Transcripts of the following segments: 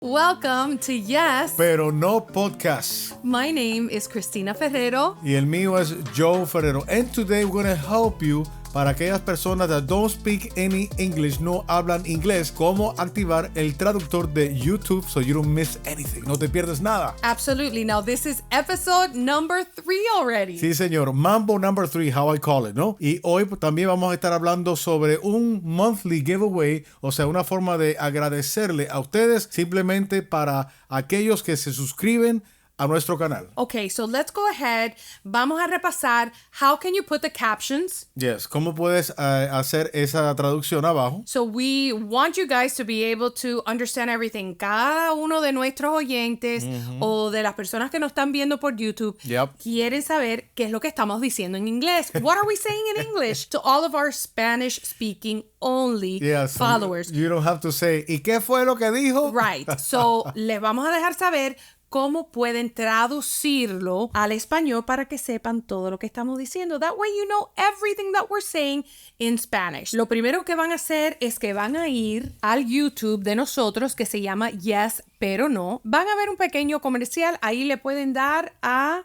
Welcome to Yes, Pero No Podcast. my name is Cristina Ferrero. Y el mío es Joe Ferrero. And today we're going to help you para aquellas personas that don't speak any English, no hablan inglés, cómo activar el traductor de YouTube so you don't miss anything. No te pierdes nada. Absolutely. Now, this is episode number 3 already. Sí, señor. Mambo number 3, how I call it, ¿no? Y hoy también vamos a estar hablando sobre un monthly giveaway, o sea, una forma de agradecerle a ustedes simplemente para aquellos que se suscriben a nuestro canal. Okay, so let's go ahead. Vamos a repasar how can you put the captions. Yes, ¿cómo puedes hacer esa traducción abajo? So we want you guys to be able to understand everything. Cada uno de nuestros oyentes o de las personas que nos están viendo por YouTube quieren saber qué es lo que estamos diciendo en inglés. What are we saying in English? To all of our Spanish speaking only followers. You don't have to say, ¿y qué fue lo que dijo? Right. So les vamos a dejar saber cómo pueden traducirlo al español para que sepan todo lo que estamos diciendo. That way you know everything that we're saying in Spanish. Lo primero que van a hacer es que van a ir al YouTube de nosotros que se llama Yes, pero no. Van a ver un pequeño comercial. Ahí le pueden dar a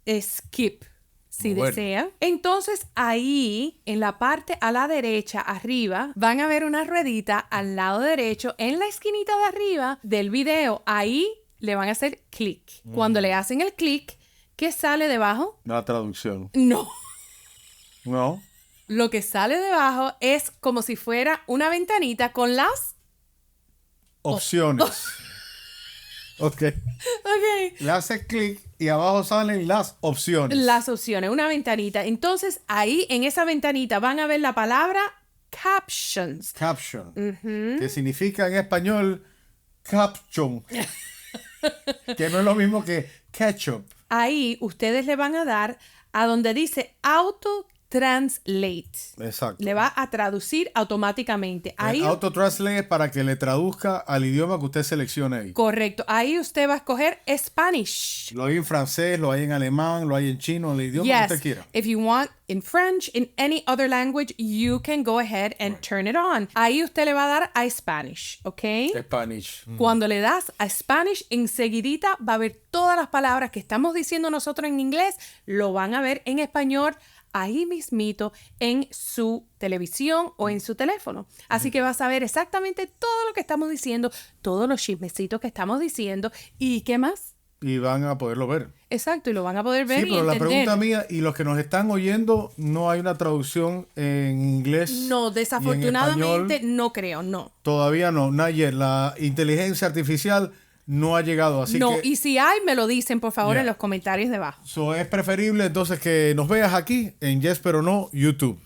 skip si desean. Entonces ahí en la parte a la derecha arriba van a ver una ruedita al lado derecho en la esquinita de arriba del video. Ahí le van a hacer clic. Cuando le hacen el clic, ¿qué sale debajo? La traducción. No. No. Lo que sale debajo es como si fuera una ventanita con las opciones. Ok. Le hace clic y abajo salen las opciones. Las opciones, una ventanita. Entonces, ahí en esa ventanita van a ver la palabra captions. Caption. Que significa en español caption. Que no es lo mismo que ketchup. Ahí ustedes le van a dar a donde dice auto translate. Exacto. Le va a traducir automáticamente. Ahí Auto translate es para que le traduzca al idioma que usted seleccione ahí. Correcto. Ahí usted va a escoger Spanish. Lo hay en francés, lo hay en alemán, lo hay en chino, el idioma que usted quiera. If you want in French, in any other language, you can go ahead and turn it on. Ahí usted le va a dar a Spanish, ¿ok? Spanish. Cuando le das a Spanish, enseguidita va a ver todas las palabras que estamos diciendo nosotros en inglés, lo van a ver en español ahí mismito en su televisión o en su teléfono. Así que vas a ver exactamente todo lo que estamos diciendo, todos los chismecitos que estamos diciendo y ¿qué más? Y van a poderlo ver. Exacto, y lo van a poder ver y pero entender. La pregunta mía, y los que nos están oyendo, no hay una traducción en inglés. No, desafortunadamente no creo, no. Todavía no, not yet. La inteligencia artificial no ha llegado, así no, que... y si hay, me lo dicen, por favor, en los comentarios debajo. So, es preferible entonces que nos veas aquí en Yes Pero No YouTube.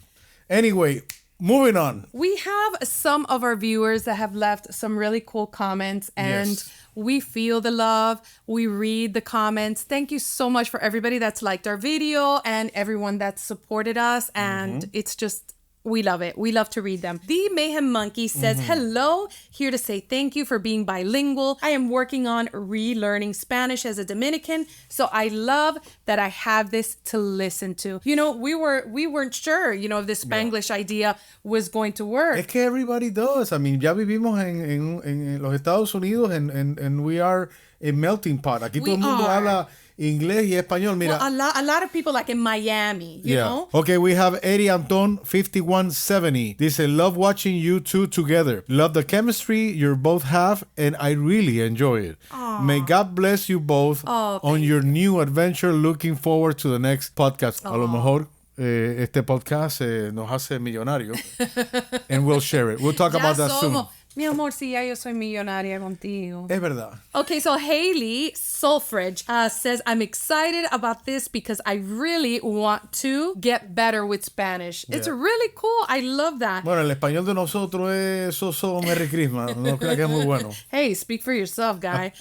Anyway, moving on. We have some of our viewers that have left some really cool comments, and we feel the love. We read the comments. Thank you so much for everybody that's liked our video and everyone that's supported us, and it's just... we love it. We love to read them. The Mayhem Monkey says, hello, here to say thank you for being bilingual. I am working on relearning Spanish as a Dominican, so I love that I have this to listen to. You know, we weren't sure, you know, if this Spanglish idea was going to work. Es que everybody does. I mean, ya vivimos en los Estados Unidos and we are a melting pot. Aquí todo el mundo habla inglés y español. Mira. Well, a lot of people like in Miami, you know? Okay, we have Eddie Anton 5170. Dice, love watching you two together. Love the chemistry you both have and I really enjoy it. Aww. May God bless you both on your new adventure. Looking forward to the next podcast. A lo mejor este podcast nos hace millonarios. And we'll share it. We'll talk about that soon. Mi amor, sí, ya yo soy millonaria contigo. Es verdad. Okay, so Haley Sulfridge says, I'm excited about this because I really want to get better with Spanish. Yeah. It's really cool. I love that. Bueno, el español de nosotros es so Merry Christmas. No creo que es muy bueno. Hey, speak for yourself, guy.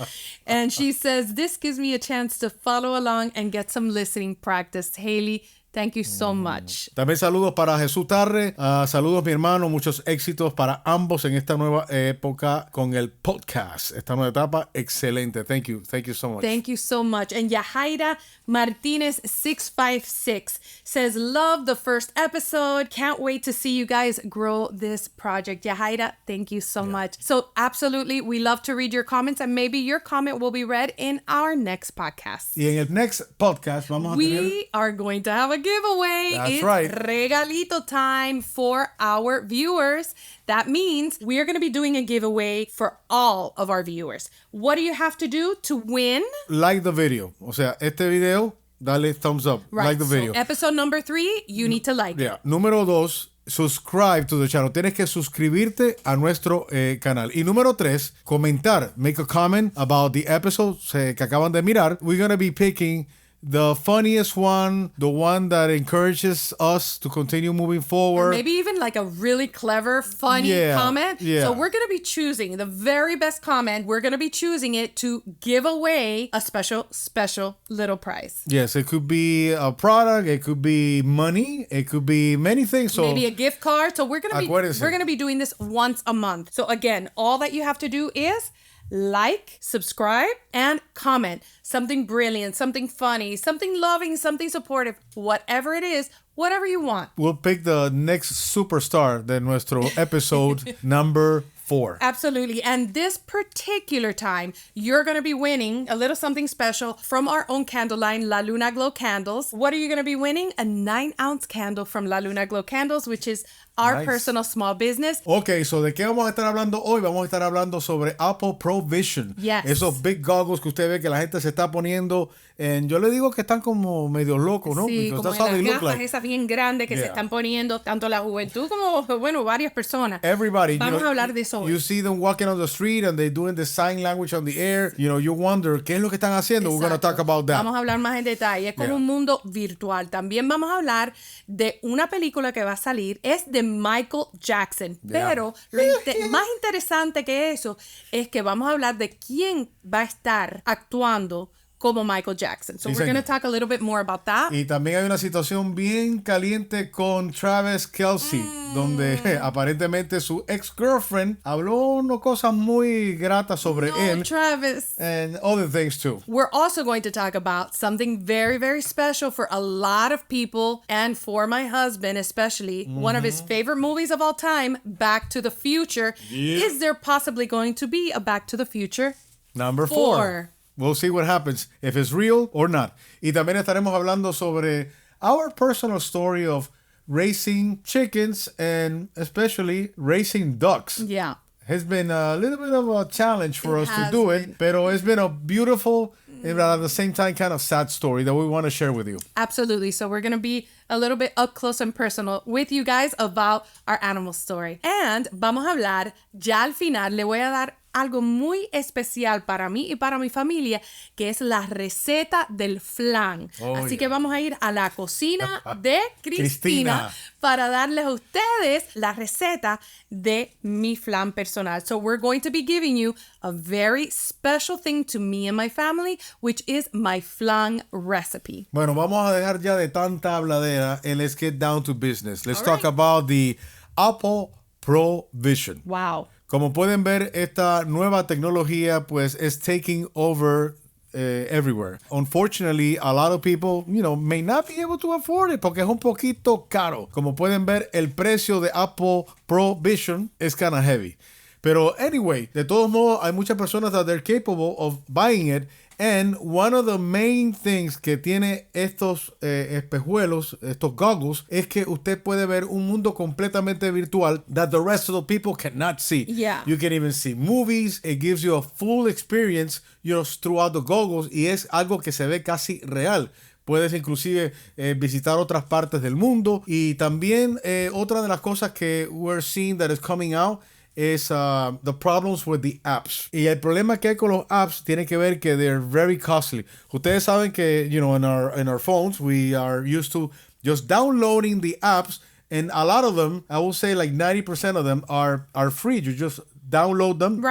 And she says, this gives me a chance to follow along and get some listening practice. Haley, Thank you so much. También saludos para Jesús Tarre. Saludos, mi hermano. Muchos éxitos para ambos en esta nueva época con el podcast. Esta nueva etapa, excelente. Thank you. Thank you so much. Thank you so much. And Yahaira Martinez 656 says, love the first episode. Can't wait to see you guys grow this project. Yahaira, thank you so much. So absolutely, we love to read your comments, and maybe your comment will be read in our next podcast. Y en el next podcast vamos a tener... We are going to have a giveaway. That's it's right. Regalito time for our viewers. That means we are going to be doing a giveaway for all of our viewers. What do you have to do to win? Like the video. O sea, este video, dale thumbs up. Right. Like the video. So episode number 3, you need to like it. Yeah. Número 2, subscribe to the channel. Tienes que suscribirte a nuestro canal. Y número 3, comentar. Make a comment about the episodes que acaban de mirar. We're going to be picking the funniest one, the one that encourages us to continue moving forward. Or maybe even like a really clever, funny comment. Yeah. So we're going to be choosing the very best comment. We're going to be choosing it to give away a special little prize. Yes, it could be a product, it could be money, it could be many things. So maybe a gift card. So we're going to be doing this once a month. So again, all that you have to do is like, subscribe, and comment. Something brilliant, something funny, something loving, something supportive, whatever it is, whatever you want. We'll pick the next superstar de nuestro episode number 4. Absolutely. And this particular time, you're going to be winning a little something special from our own candle line, La Luna Glow Candles. What are you going to be winning? A 9-ounce candle from La Luna Glow Candles, which is our personal small business. Okay, so ¿de qué vamos a estar hablando hoy? Vamos a estar hablando sobre Apple Pro Vision. Yes. Esos big goggles que usted ve que la gente se está poniendo. Yo le digo que están como medio locos, ¿no? Sí, Because como that's how they las look gafas like. esas bien grandes que se están poniendo tanto la juventud como, bueno, varias personas. Everybody. Vamos a hablar de eso hoy. You see them walking on the street and they doing the sign language on the air. You wonder, ¿qué es lo que están haciendo? We're going to talk about that. Vamos a hablar más en detalle. Es como un mundo virtual. También vamos a hablar de una película que va a salir. Es de Michael Jackson. Pero lo más interesante que eso es que vamos a hablar de quién va a estar actuando como Michael Jackson. So we're going to talk a little bit more about that. Y también hay una situación bien caliente con Travis Kelce, donde aparentemente su ex-girlfriend habló unas cosas muy gratas sobre él. Travis. And other things too. We're also going to talk about something very, very special for a lot of people and for my husband especially. One of his favorite movies of all time, Back to the Future. Yeah. Is there possibly going to be a Back to the Future? Number 4. We'll see what happens, if it's real or not. Y también estaremos hablando sobre our personal story of raising chickens and especially raising ducks. Yeah. It's been a little bit of a challenge for us to do it, pero it's been a beautiful and at the same time kind of sad story that we want to share with you. Absolutely. So we're going to be a little bit up close and personal with you guys about our animal story. And vamos a hablar, ya al final le voy a dar algo muy especial para mí y para mi familia, que es la receta del flan. Así que vamos a ir a la cocina de Cristina para darles a ustedes la receta de mi flan personal. So we're going to be giving you a very special thing to me and my family, which is my flan recipe. Bueno, vamos a dejar ya de tanta habladera and let's get down to business. Let's talk about the Apple Pro Vision. Wow. Como pueden ver, esta nueva tecnología pues is taking over everywhere. Unfortunately, a lot of people, may not be able to afford it porque es un poquito caro. Como pueden ver, el precio de Apple Pro Vision es kind of heavy. Pero anyway, de todos modos, hay muchas personas that they're capable of buying it. And one of the main things que tiene estos espejuelos, estos goggles, es que usted puede ver un mundo completamente virtual that the rest of the people cannot see. Yeah. You can even see movies. It gives you a full experience, throughout the goggles, y es algo que se ve casi real. Puedes inclusive visitar otras partes del mundo. Y también otra de las cosas que we're seeing that is coming out is the problems with the apps. Y el problema que hay con los apps tiene que ver que they're very costly. Ustedes saben que, in our phones, we are used to just downloading the apps, and a lot of them, I will say like 90% of them are free. You just download them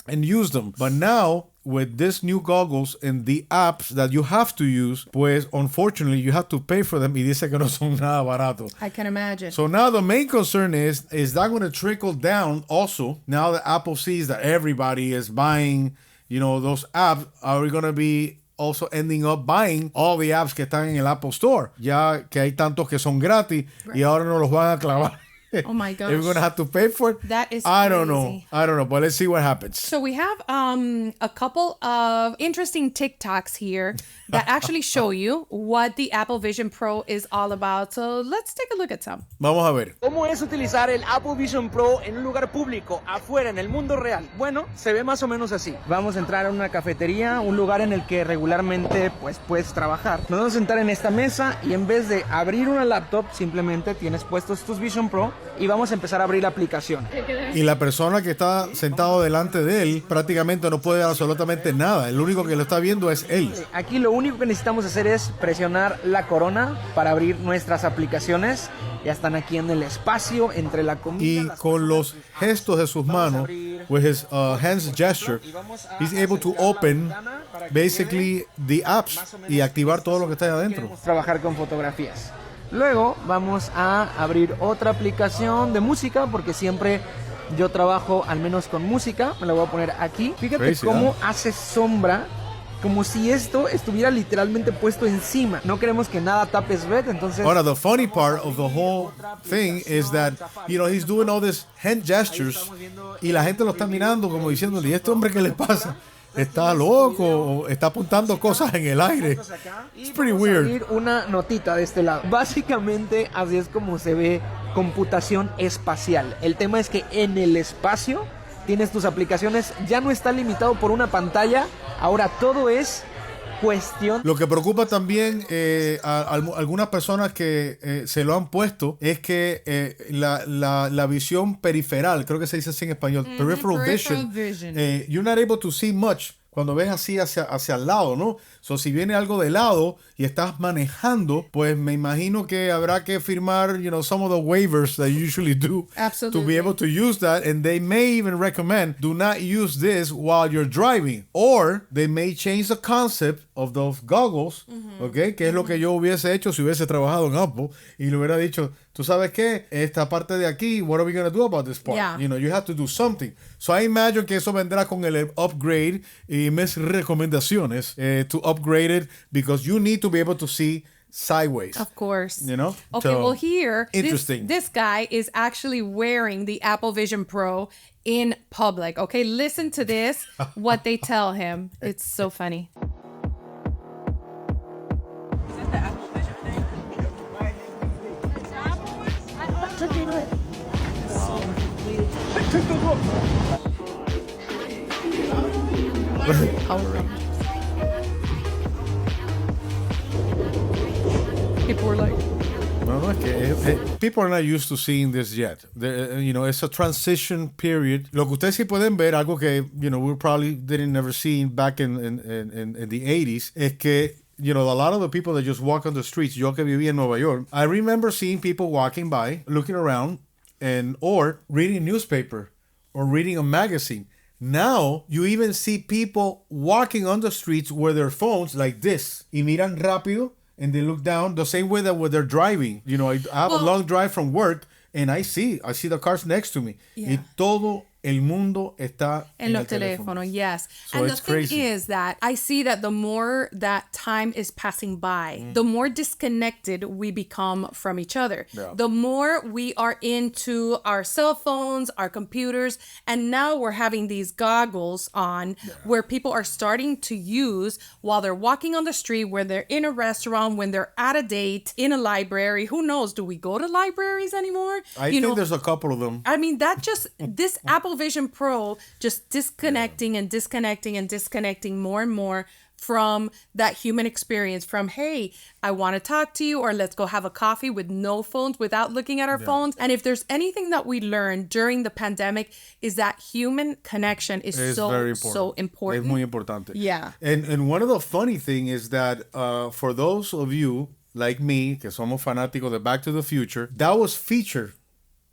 and use them. But now, with this new goggles and the apps that you have to use, pues unfortunately you have to pay for them y dice que no son nada baratos. I can imagine. So now the main concern is that going to trickle down also now that Apple sees that everybody is buying, those apps? Are we going to be also ending up buying all the apps que están en el Apple Store? Ya que hay tantos que son gratis y ahora no los van a clavar. Oh my gosh. We're going to have to pay for it? That is I crazy. don't know, but let's see what happens. So we have a couple of interesting TikToks here that actually show you what the Apple Vision Pro is all about. So let's take a look at some. Vamos a ver. ¿Cómo es utilizar el Apple Vision Pro en un lugar público, afuera, en el mundo real? Bueno, se ve más o menos así. Vamos a entrar a una cafetería, un lugar en el que regularmente puedes trabajar. Nos vamos a sentar en esta mesa y en vez de abrir una laptop, simplemente tienes puestos tus Vision Pro y vamos a empezar a abrir la aplicación. Y la persona que está sentado delante de él prácticamente no puede dar absolutamente nada. El único que lo está viendo es él. Aquí lo único que necesitamos hacer es presionar la corona para abrir nuestras aplicaciones. Ya están aquí en el espacio entre la comida. Y con los gestos de sus manos, with his hands gesture, he's able to open basically the apps y activar todo lo que está ahí adentro. Queremos trabajar con fotografías. Luego vamos a abrir otra aplicación de música porque siempre yo trabajo al menos con música. Me la voy a poner aquí. Fíjate Crazy, cómo hace sombra, como si esto estuviera literalmente puesto encima. No queremos que nada tape su vez, entonces... Ahora, the funny part of the whole thing is that, he's doing all these hand gestures y la gente lo está mirando como diciéndole, ¿y este hombre qué le pasa? ¿Está loco o está apuntando cosas en el aire? It's pretty weird. Una notita de este lado. Básicamente así es como se ve computación espacial. El tema es que en el espacio tienes tus aplicaciones, ya no está limitado por una pantalla, ahora todo es cuestión. Lo que preocupa también a algunas personas que se lo han puesto es que la visión periferal, creo que se dice así en español, peripheral vision. You're not able to see much cuando ves así hacia el lado, ¿no? So, si viene algo de lado y estás manejando, pues me imagino que habrá que firmar, some of the waivers that you usually do. Absolutely. To be able to use that. And they may even recommend, do not use this while you're driving. Or they may change the concept of those goggles, ¿ok? Que es lo que yo hubiese hecho si hubiese trabajado en Apple y le hubiera dicho, ¿tú sabes qué? Esta parte de aquí, what are we going to do about this part? Yeah. You have to do something. So I imagine que eso vendrá con el upgrade y mis recomendaciones to upgrade it because you need to be able to see sideways. Of course. Okay, So, well, here, interesting. This guy is actually wearing the Apple Vision Pro in public. Okay, listen to this, what they tell him. It's so funny. People were like, No, es que people are not used to seeing this yet. It's a transition period. Lo que ustedes sí pueden ver, algo que, we probably didn't never see back in the 80s, es que, a lot of the people that just walk on the streets, yo que vivía en Nueva York, I remember seeing people walking by, looking around, or reading a newspaper, or reading a magazine. Now, you even see people walking on the streets with their phones like this. Y miran rápido, and they look down the same way that when they're driving. I have a long drive from work, and I see the cars next to me. Yeah. Y todo el mundo está en los teléfonos, yes. So and it's the thing crazy. is that I see that the more that time is passing by, the more disconnected we become from each other. Yeah. The more we are into our cell phones, our computers, and now we're having these goggles on where people are starting to use while they're walking on the street, where they're in a restaurant, when they're at a date, in a library. Who knows? Do we go to libraries anymore? I think there's a couple of them. I mean, this Apple Vision Pro just disconnecting and disconnecting more and more from that human experience, from, hey, I want to talk to you, or let's go have a coffee with no phones, without looking at our phones. And if there's anything that we learned during the pandemic, is that human connection is so important. Es muy importante. Yeah. And one of the funny thing is that for those of you like me, que somos fanáticos de Back to the Future, that was featured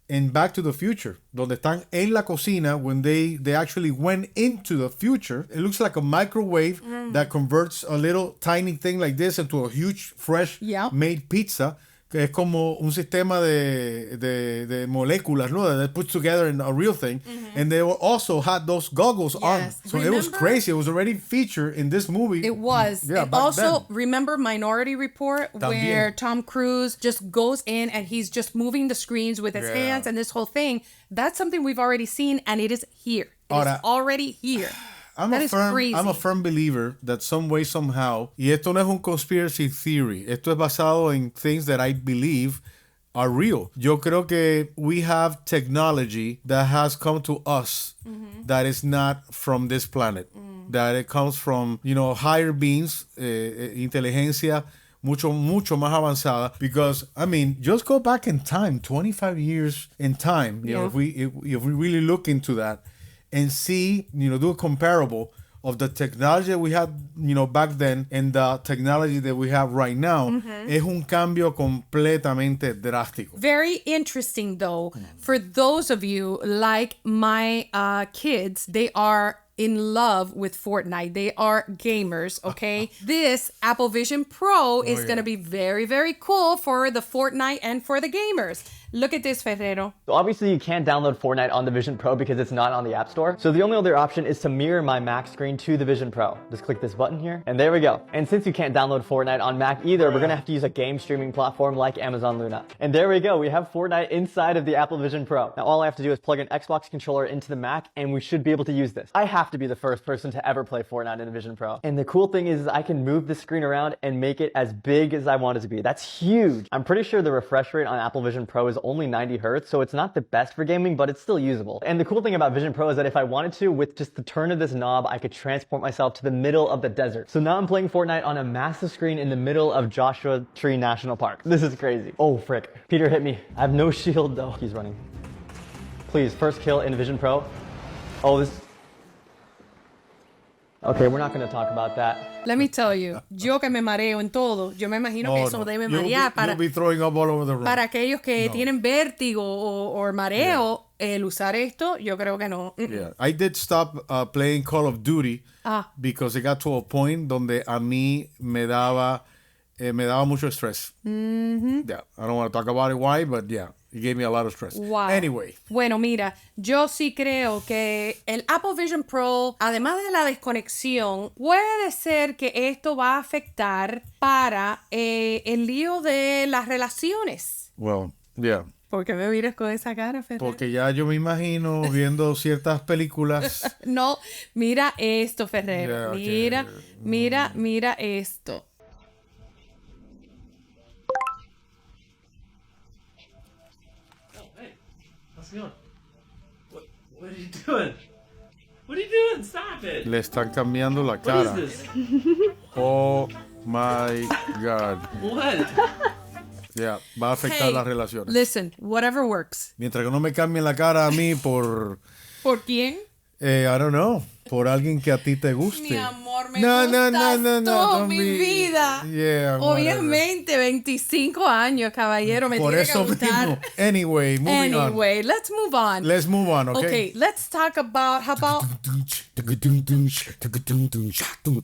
in Back to the Future, donde están en la cocina when they actually went into the future. It looks like a microwave that converts a little tiny thing like this into a huge, fresh made pizza. Que es como un sistema de moléculas, ¿no? That puts together in a real thing. And they also had those goggles on. So it was crazy. It was already featured in this movie. It was. Yeah, it also, remember Minority Report, where Tom Cruise just goes in and he's just moving the screens with his hands and this whole thing. That's something we've already seen, and it is here. It is already here. I'm a firm believer that some way, somehow, y esto no es un conspiracy theory, esto es basado en things that I believe are real. Yo creo que we have technology that has come to us that is not from this planet, that it comes from, higher beings, inteligencia mucho más avanzada. Because, I mean, just go back in time, 25 years in time, if we really look into that, and see, do a comparable of the technology that we had, back then and the technology that we have right now. Es un cambio completamente drástico. Very interesting, though, for those of you like my kids, they are in love with Fortnite. They are gamers, okay? This Apple Vision Pro is going to be very, very cool for the Fortnite and for the gamers. Look at this, Ferrero. So obviously you can't download Fortnite on the Vision Pro because it's not on the App Store. So the only other option is to mirror my Mac screen to the Vision Pro. Just click this button here, and there we go. And since you can't download Fortnite on Mac either, we're gonna have to use a game streaming platform like Amazon Luna. And there we go, we have Fortnite inside of the Apple Vision Pro. Now all I have to do is plug an Xbox controller into the Mac, and we should be able to use this. I have to be the first person to ever play Fortnite in the Vision Pro. And the cool thing is I can move the screen around and make it as big as I want it to be. That's huge. I'm pretty sure the refresh rate on Apple Vision Pro is only 90 Hz, so it's not the best for gaming, but it's still usable. And the cool thing about Vision Pro is that if I wanted to, with just the turn of this knob, I could transport myself to the middle of the desert. So now I'm playing Fortnite on a massive screen in the middle of Joshua Tree National Park. This is crazy. Oh, frick. Peter hit me. I have no shield, though. He's running. Please, first kill in Vision Pro. Oh, this... Okay, we're not going to talk about that. Let me tell you, yo que me mareo en todo, yo me imagino que eso debe marear you'll be throwing up all over the room. Para aquellos que tienen vértigo o mareo, el usar esto, yo creo que no. Yeah, I did stop playing Call of Duty because it got to a point donde a mí me daba mucho stress. Yeah, I don't want to talk about it why, but yeah. It gave me a lot of stress. Wow. Anyway. Bueno, mira, yo sí creo que el Apple Vision Pro, además de la desconexión, puede ser que esto va a afectar para el lío de las relaciones. Well, yeah. ¿Por qué me miras con esa cara, Ferrero? Porque ya yo me imagino viendo ciertas películas. No, mira esto, Ferrero. Yeah, okay. Mira esto. What are you doing? What are you doing? Stop it. Le están cambiando la cara. What is this? Oh my God. What? Yeah, va a afectar las relaciones. Listen, whatever works. Mientras que no me cambien la cara a mí por... ¿Por quién? I don't know. Por alguien que a ti te guste. Mi amor, me gustas tú, mi vida. Yeah, obviamente, 25 años, caballero, me tiene que gustar. Mismo. Anyway, let's move on. Let's move on, okay? Okay, let's talk about how about...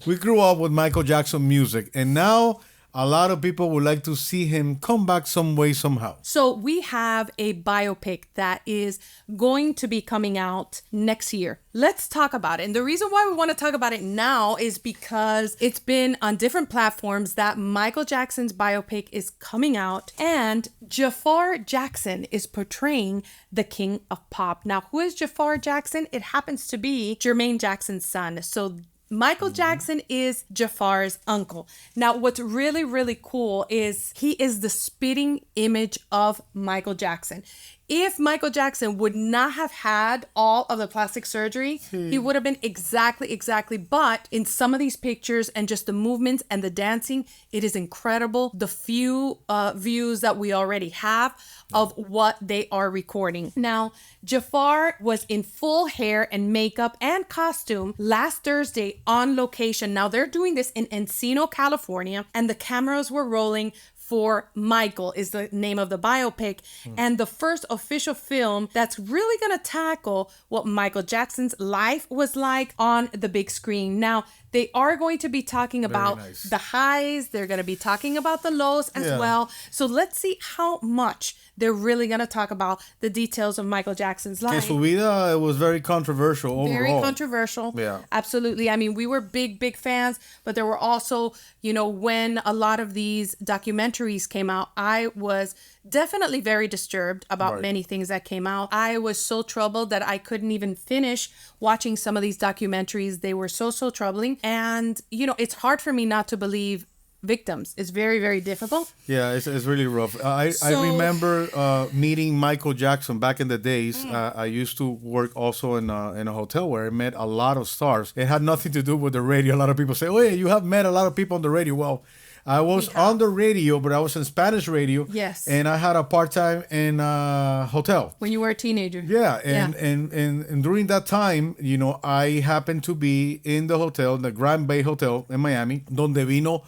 We grew up with Michael Jackson music, and now a lot of people would like to see him come back some way, somehow. So we have a biopic that is going to be coming out next year. Let's talk about it. And the reason why we want to talk about it now is because it's been on different platforms that Michael Jackson's biopic is coming out, and Jafar Jackson is portraying the King of Pop. Now, who is Jafar Jackson? It happens to be Jermaine Jackson's son. So Michael Jackson is Jafar's uncle. Now, what's really, really cool is he is the spitting image of Michael Jackson. If Michael Jackson would not have had all of the plastic surgery, he would have been exactly. But in some of these pictures and just the movements and the dancing, it is incredible. The few views that we already have of what they are recording. Now, Jafar was in full hair and makeup and costume last Thursday on location. Now, they're doing this in Encino, California, and the cameras were rolling for Michael is the name of the biopic, and the first official film that's really going to tackle what Michael Jackson's life was like on the big screen. Now, they are going to be talking about the highs. They're going to be talking about the lows as well. So let's see how much they're really going to talk about the details of Michael Jackson's life. Que su vida was very controversial overall. Very controversial. Yeah. Absolutely. I mean, we were big fans, but there were also, when a lot of these documentaries came out, I was definitely very disturbed about many things that came out. I was so troubled that I couldn't even finish watching some of these documentaries. They were so troubling. And, it's hard for me not to believe victims. It's very, very difficult. Yeah, it's really rough. I remember meeting Michael Jackson back in the days. I used to work also in a hotel where I met a lot of stars. It had nothing to do with the radio. A lot of people say, oh, yeah, you have met a lot of people on the radio. Well, I was on the radio, but I was in Spanish radio. Yes. And I had a part-time in a hotel. When you were a teenager. Yeah. And during that time, I happened to be in the hotel, the Grand Bay Hotel in Miami, donde vino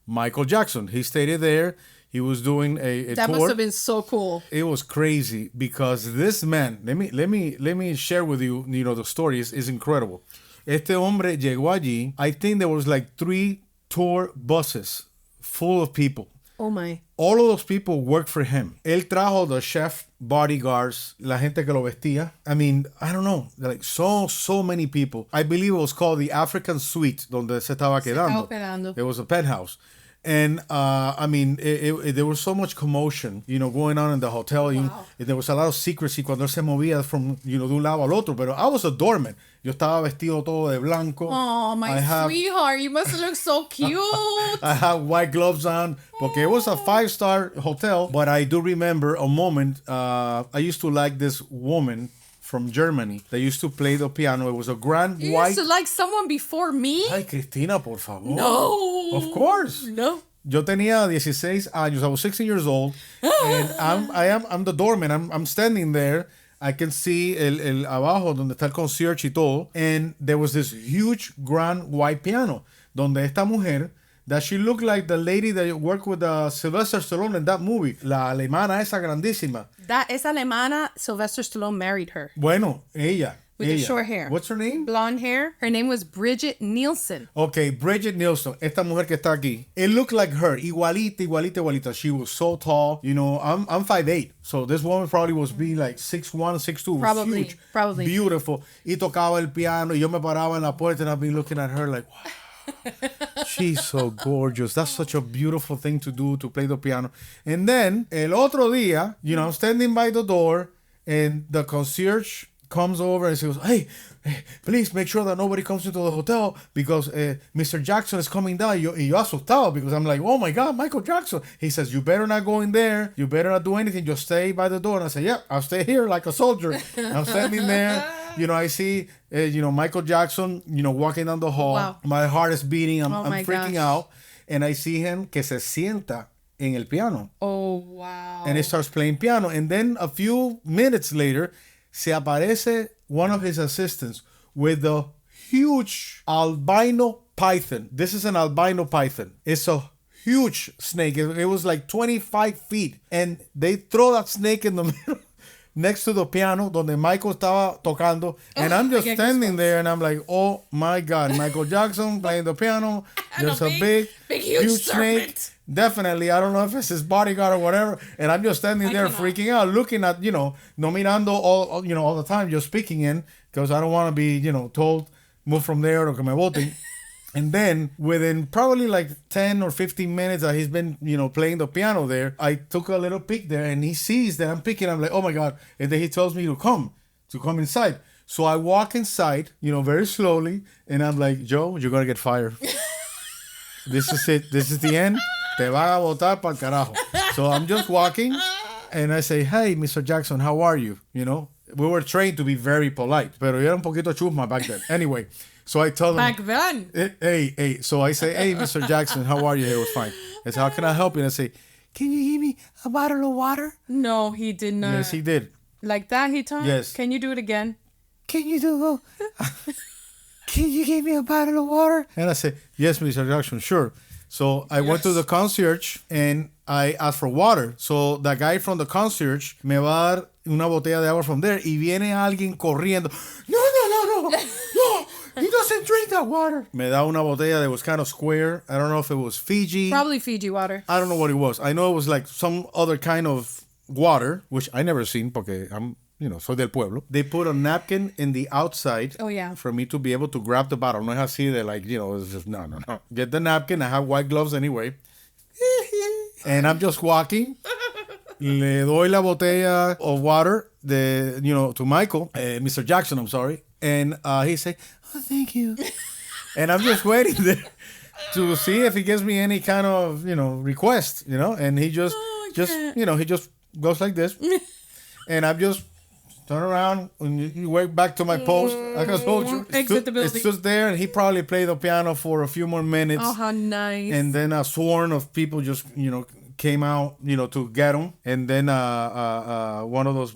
Michael Jackson. He stayed there. He was doing a that tour. Must have been so cool. It was crazy because this man, let me share with you, the story is incredible. Este hombre llegó allí. I think there was like 3 tour buses full of people. Oh my. All of those people worked for him. Él trajo the chef, bodyguards, la gente que lo vestía. I mean, I don't know, like so many people. I believe it was called the African Suite, donde se estaba quedando. There was a penthouse. And I mean, there was so much commotion, going on in the hotel. Wow. There was a lot of secrecy cuando él se movía from, de un lado al otro. Pero I was a doorman. Yo estaba vestido todo de blanco. Oh, my sweetheart. You must look so cute. I have white gloves on. Porque it was a 5-star hotel. But I do remember a moment. I used to like this woman from Germany that used to play the piano. It was a grand you white... used to like someone before me? Ay, Cristina, por favor. No. Of course. No. Yo tenía 16 años. I was 16 years old. And I'm the doorman. I'm standing there. I can see el abajo donde está el concierge y todo. And there was this huge grand white piano donde esta mujer that she looked like the lady that worked with Sylvester Stallone in that movie. La alemana esa grandísima. Esa alemana, Sylvester Stallone married her. Bueno, ella. With the short hair. What's her name? Blonde hair. Her name was Bridget Nielsen. Okay, Bridget Nielsen. Esta mujer que está aquí. It looked like her. Igualita. She was so tall. I'm 5'8". So this woman probably was being like 6'1", 6'2". Probably. Huge. Probably. Beautiful. Y tocaba el piano. Y yo me paraba en la puerta and I'd be looking at her like, wow. She's so gorgeous. That's such a beautiful thing to do, to play the piano. And then, el otro día, I'm standing by the door and the concierge comes over and says, hey, please make sure that nobody comes into the hotel because Mr. Jackson is coming down. Y yo asustado because I'm like, oh my God, Michael Jackson. He says, you better not go in there. You better not do anything. Just stay by the door. And I say, yeah, I'll stay here like a soldier. I'm standing there. I see, Michael Jackson, walking down the hall. Wow. My heart is beating. I'm freaking gosh. out. And I see him que se sienta en el piano. Oh, wow. And he starts playing piano. And then a few minutes later, se aparece one of his assistants with a huge albino python. This is an albino python. It's a huge snake. It was like 25 feet. And they throw that snake in the middle next to the piano donde Michael estaba tocando. And I'm just standing there and I'm like, oh my God, Michael Jackson playing the piano. There's a big huge snake. Definitely, I don't know if it's his bodyguard or whatever. And I'm just standing there freaking out, looking at, no mirando all the time, just speaking in, because I don't want to be, told, move from there or que me voten. And then within probably like 10 or 15 minutes that he's been, playing the piano there, I took a little peek there and he sees that I'm picking. I'm like, oh my God. And then he tells me to come inside. So I walk inside, very slowly. And I'm like, Joe, you're going to get fired. This is it. This is the end. Te van a botar pa'l carajo. So I'm just walking and I say, hey, Mr. Jackson, how are you? We were trained to be very polite, pero yo era un poquito chusma back then. Anyway, so I tell him. Back then. Hey. So I say, hey, Mr. Jackson, how are you? It was fine. I say, how can I help you? And I say, can you give me a bottle of water? No, he did not. Yes, he did. Like that, he talked? Yes. Can you do it again? Can you give me a bottle of water? And I say, yes, Mr. Jackson, sure. So I went to the concierge and I asked for water. So the guy from the concierge me va a dar una botella de agua from there y viene alguien corriendo. No. He doesn't drink that water. Me da una botella that was kind of square. I don't know if it was Fiji. Probably Fiji water. I don't know what it was. I know it was like some other kind of water, which I never seen porque I'm, soy del pueblo. They put a napkin in the outside. Oh, yeah. For me to be able to grab the bottle. No es así de like, it's just, no. Get the napkin. I have white gloves anyway. And I'm just walking. Le doy la botella of water to Michael, Mr. Jackson, I'm sorry. And he say, oh, thank you. And I'm just waiting there to see if he gives me any kind of, request, and he just he just goes like this. And I'm just turn around and you went back to my post. Like I told you, Exit the building. It's just there, and he probably played the piano for a few more minutes. Oh, how nice. And then a swarm of people just, came out, to get him. And then one of those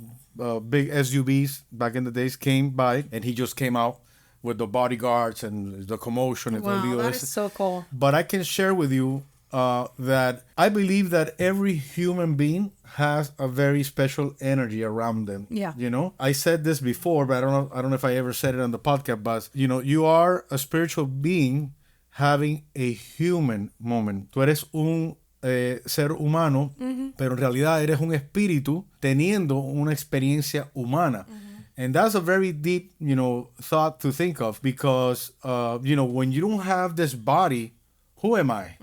big SUVs back in the days came by, and he just came out with the bodyguards and the commotion. Wow, that is so cool. But I can share with you that I believe that every human being has a very special energy around them. Yeah. I said this before, but I don't know if I ever said it on the podcast, but you are a spiritual being having a human moment. Tú eres un ser humano, pero en realidad eres un espíritu teniendo una experiencia humana. And that's a very deep, thought to think of because, when you don't have this body, who am I?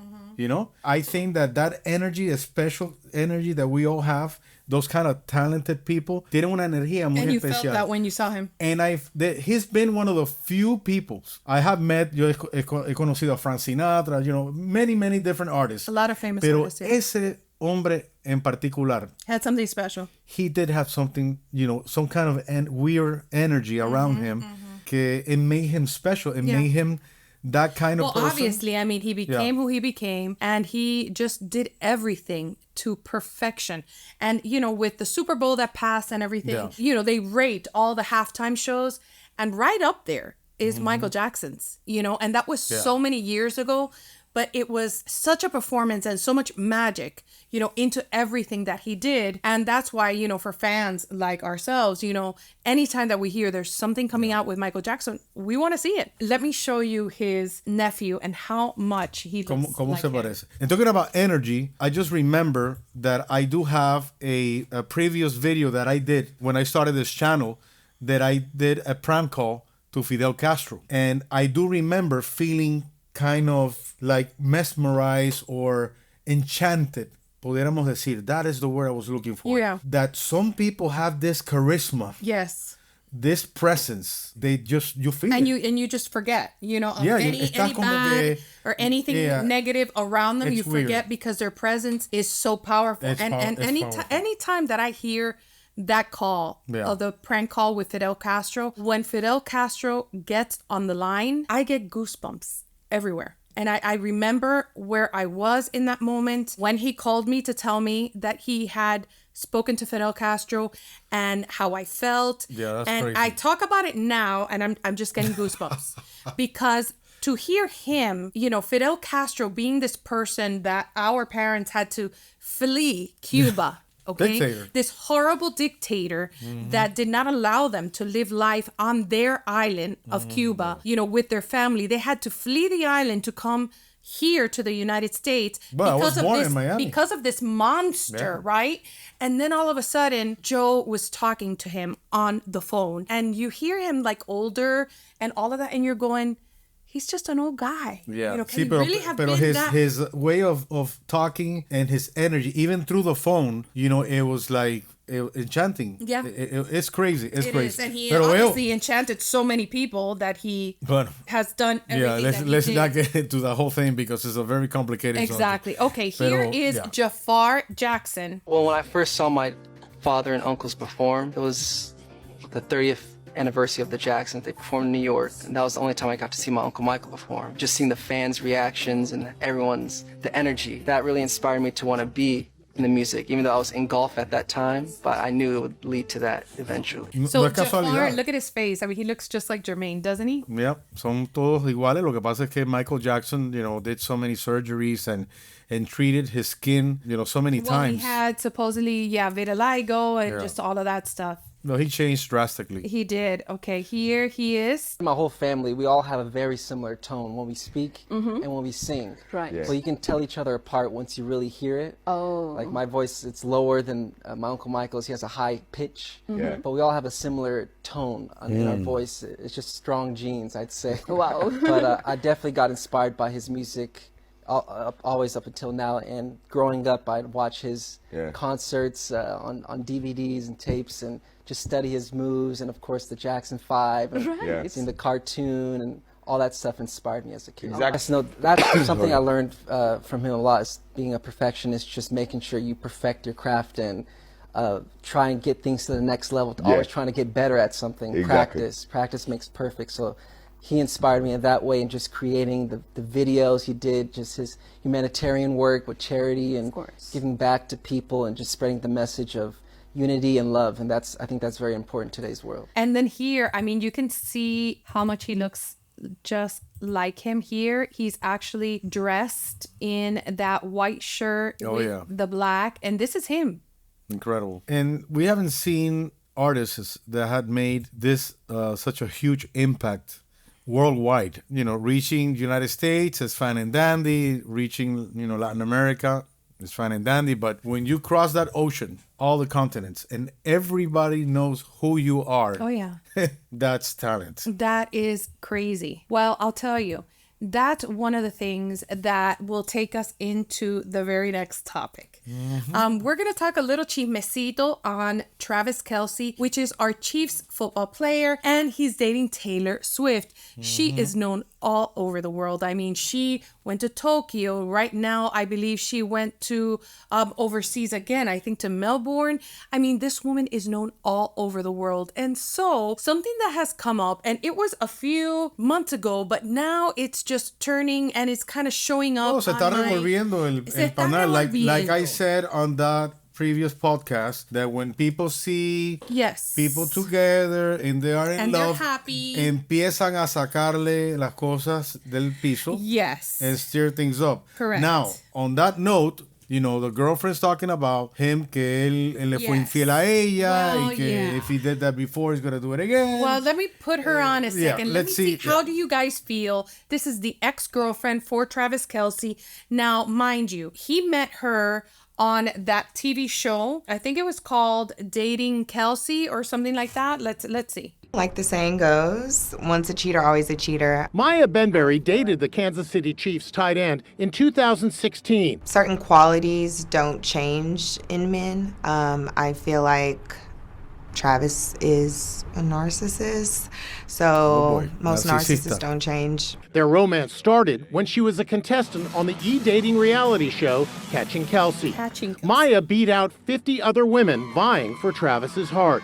I think that energy, a special energy that we all have, those kind of talented people, tienen una energía muy especial. And you felt that when you saw him. And he's been one of the few people I have met. Yo he conocido a Frank Sinatra, many, many different artists. A lot of famous Pero artists. Yeah. ese hombre en particular Had something special. he did have something, some kind of weird energy around him que it made him special. It made him that kind of person. Well, obviously, I mean, he became who he became, and he just did everything to perfection. And, with the Super Bowl that passed and everything, they rate all the halftime shows, and right up there is Michael Jackson's, and that was so many years ago. But it was such a performance and so much magic, into everything that he did. And that's why, for fans like ourselves, anytime that we hear there's something coming out with Michael Jackson, we want to see it. Let me show you his nephew and how much he looks ¿Cómo like se him. parece? And talking about energy, I just remember that I do have a previous video that I did when I started this channel that I did a prank call to Fidel Castro. And I do remember feeling kind of like mesmerized or enchanted, pudiéramos decir. That is the word I was looking for. Yeah. That some people have this charisma, Yes. this presence. You feel And it. you just forget, of Yeah, any estás como bad que- or anything negative around them. It's You forget weird. because their presence is so powerful. It's powerful. Anytime that I hear that call, of the prank call with Fidel Castro, when Fidel Castro gets on the line, I get goosebumps everywhere. And I remember where I was in that moment when he called me to tell me that he had spoken to Fidel Castro and how I felt. Yeah, that's and crazy. I talk about it now and I'm just getting goosebumps because to hear him, Fidel Castro being this person that our parents had to flee Cuba. Okay, Dictator. this horrible dictator that did not allow them to live life on their island of Cuba, with their family. They had to flee the island to come here to the United States Well, I was because of born this in Miami. because of this monster, right? And then all of a sudden, Joe was talking to him on the phone, and you hear him like older and all of that, and you're going, he's just an old guy. Yeah, Can he really have pero been that? his way of talking and his energy, even through the phone, it was like enchanting. Yeah. It's crazy. It's It crazy. is, and he Pero obviously enchanted so many people that he Bueno, has done everything yeah, that he let's did. not get into the whole thing because it's a very complicated Exactly. subject. Okay, here Pero, is yeah. Jafar Jackson. Well, when I first saw my father and uncles perform, it was the 30th anniversary of the Jacksons. They performed in New York, and that was the only time I got to see my Uncle Michael perform. Just seeing the fans' reactions and the energy, that really inspired me to want to be in the music, even though I was in golf at that time, but I knew it would lead to that eventually. So No es casualidad. look at his face. I mean, he looks just like Jermaine, doesn't he? Yep, son todos iguales. Lo que pasa es que Michael Jackson, did so many surgeries and treated his skin, so many Well, times. he had supposedly, vitiligo and just all of that stuff. No, he changed drastically. He did. Okay, here he is. My whole family, we all have a very similar tone when we speak and when we sing. Right. Well, you can tell each other apart once you really hear it. Oh. Like my voice, it's lower than my Uncle Michael's. He has a high pitch. Yeah. But we all have a similar tone in our voice. It's just strong genes, I'd say. Wow. But I definitely got inspired by his music always up until now. And growing up, I'd watch his concerts on DVDs and tapes and just study his moves, and of course the Jackson 5 and Right. in the cartoon and all that stuff inspired me as a kid. Exactly. So that's something I learned from him a lot, is being a perfectionist, just making sure you perfect your craft and try and get things to the next level, always trying to get better at something. Exactly. Practice makes perfect. So he inspired me in that way, and just creating the videos he did, just his humanitarian work with charity and giving back to people and just spreading the message of unity and love. And I think that's very important in today's world. And then here, I mean, you can see how much he looks just like him here. He's actually dressed in that white shirt with the black, and this is him. Incredible. And we haven't seen artists that had made this such a huge impact worldwide, reaching the United States as fine and dandy, reaching, Latin America is fine and dandy. But when you cross that ocean, all the continents, and everybody knows who you are. Oh, yeah. That's talent. That is crazy. Well, I'll tell you, that's one of the things that will take us into the very next topic. We're going to talk a little chismecito on Travis Kelce, which is our Chiefs football player, and he's dating Taylor Swift. She is known all over the world. I mean, she went to Tokyo. Right now, I believe she went to overseas again, I think to Melbourne. I mean, this woman is known all over the world. And so something that has come up, and it was a few months ago, but now it's just turning and it's kind of showing up. Oh, se está revolviendo el panal. Like I said on that previous podcast, that when people see people together and they are in and love, they're happy, empiezan a sacarle las cosas del piso and stir things up. Correct. Now, on that note, the girlfriend's talking about him, que él le fue infiel a ella, y que if he did that before, he's going to do it again. Well, let me put her on a second. Let me see. Yeah. How do you guys feel? This is the ex-girlfriend for Travis Kelce. Now, mind you, he met her on that TV show. I think it was called Dating Kelce or something like that. Let's see. Like the saying goes, once a cheater, always a cheater. Maya Benberry dated the Kansas City Chiefs tight end in 2016. Certain qualities don't change in men. I feel like Travis is a narcissist, so most narcissists don't change. Their romance started when she was a contestant on the e-dating reality show Catching Kelce. Maya beat out 50 other women vying for Travis's heart.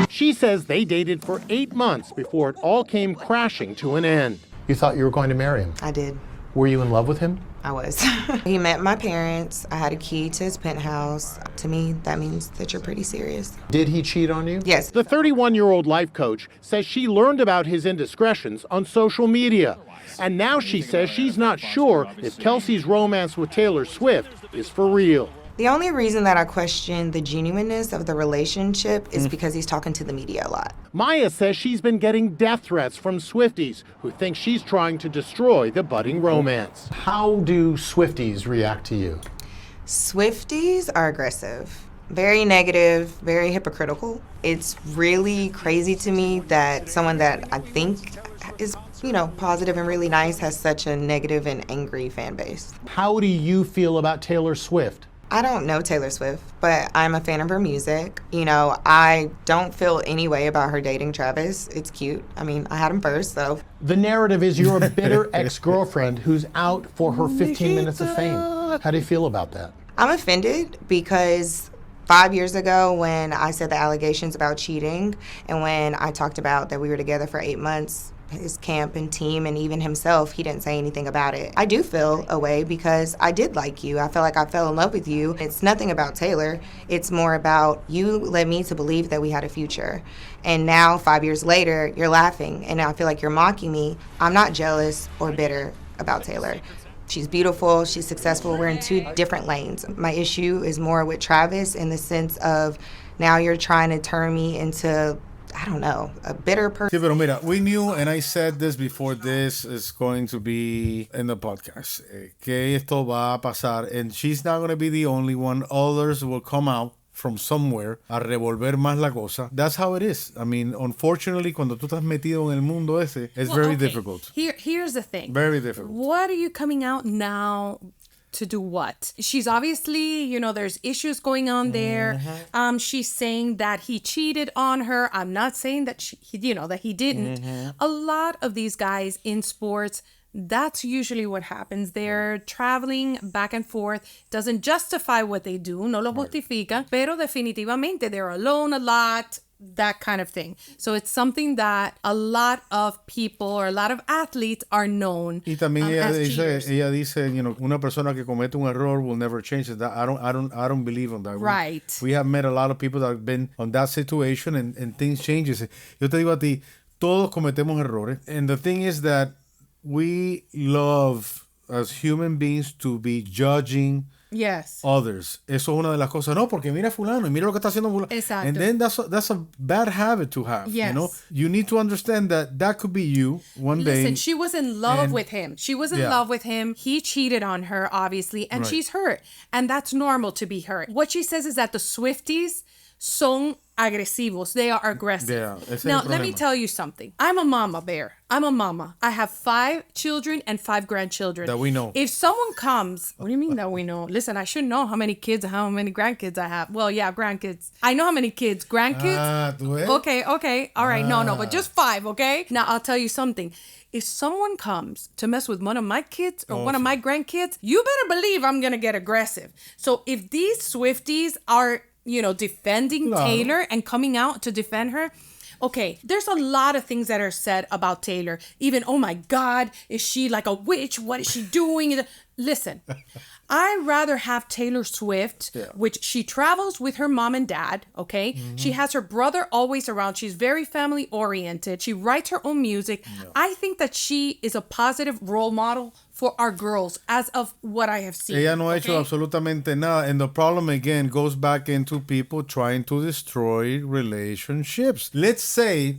She says they dated for 8 months before it all came crashing to an end. You thought you were going to marry him? I did. Were you in love with him? I was. He met my parents. I had a key to his penthouse. To me, that means that you're pretty serious. Did he cheat on you? Yes. The 31-year-old life coach says she learned about his indiscretions on social media. And now she says she's not sure if Kelce's romance with Taylor Swift is for real. The only reason that I question the genuineness of the relationship is because he's talking to the media a lot. Maya says she's been getting death threats from Swifties who think she's trying to destroy the budding romance. How do Swifties react to you? Swifties are aggressive, very negative, very hypocritical. It's really crazy to me that someone that I think is, positive and really nice has such a negative and angry fan base. How do you feel about Taylor Swift? I don't know Taylor Swift, but I'm a fan of her music. I don't feel any way about her dating Travis. It's cute. I mean, I had him first, so. The narrative is you're a bitter ex-girlfriend who's out for her 15 minutes of fame. How do you feel about that? I'm offended because 5 years ago when I said the allegations about cheating and when I talked about that we were together for 8 months, his camp and team and even himself, he didn't say anything about it. I do feel a way because I did like you. I feel like I fell in love with you. It's nothing about Taylor. It's more about you led me to believe that we had a future. And now, 5 years later, you're laughing, and I feel like you're mocking me. I'm not jealous or bitter about Taylor. She's beautiful, she's successful, we're in two different lanes. My issue is more with Travis in the sense of now you're trying to turn me into, I don't know, a bitter person. Sí, pero mira, we knew, and I said this before this is going to be in the podcast, que esto va a pasar, and she's not going to be the only one. Others will come out from somewhere a revolver más la cosa. That's how it is. I mean, unfortunately, cuando tú estás metido en el mundo ese, it's very difficult. Here's the thing. Very difficult. What are you coming out now to do what? She's obviously, there's issues going on there. She's saying that he cheated on her. I'm not saying that that he didn't. A lot of these guys in sports, that's usually what happens. They're traveling back and forth. Doesn't justify what they do. No lo justifica. Pero definitivamente they're alone a lot. That kind of thing. So it's something that a lot of people or a lot of athletes are known. Y también ella dice, una persona que comete un error will never change it. That I don't believe on that. Right. We have met a lot of people that have been on that situation and things changes. Yo te digo a ti, todos cometemos errores. And the thing is that we love as human beings to be judging others. Eso es una de las cosas. No, porque mira fulano, y mira lo que está haciendo fulano. Exacto. And then that's a bad habit to have. Yes. You need to understand that could be you one day. Listen, she was in love with him. She was in love with him. He cheated on her, obviously, and she's hurt. And that's normal to be hurt. What she says is that the Swifties son agresivos. They are aggressive. Yeah, now, let me tell you something. I'm a mama bear. I'm a mama. I have 5 children and 5 grandchildren. That we know. If someone comes, what do you mean that we know? Listen, I should know how many kids and how many grandkids I have. Well, yeah, grandkids. I know how many kids. Grandkids? Okay. All right. No, but just 5, okay? Now, I'll tell you something. If someone comes to mess with one of my kids or one of my grandkids, you better believe I'm going to get aggressive. So if these Swifties are defending Taylor and coming out to defend her. Okay, there's a lot of things that are said about Taylor. Even, oh my God, is she like a witch? What is she doing? Listen, I'd rather have Taylor Swift, which she travels with her mom and dad, okay? Mm-hmm. She has her brother always around. She's very family oriented. She writes her own music. No. I think that she is a positive role model for our girls as of what I have seen. Ella no ha hecho absolutamente nada. And the problem again goes back into people trying to destroy relationships. Let's say,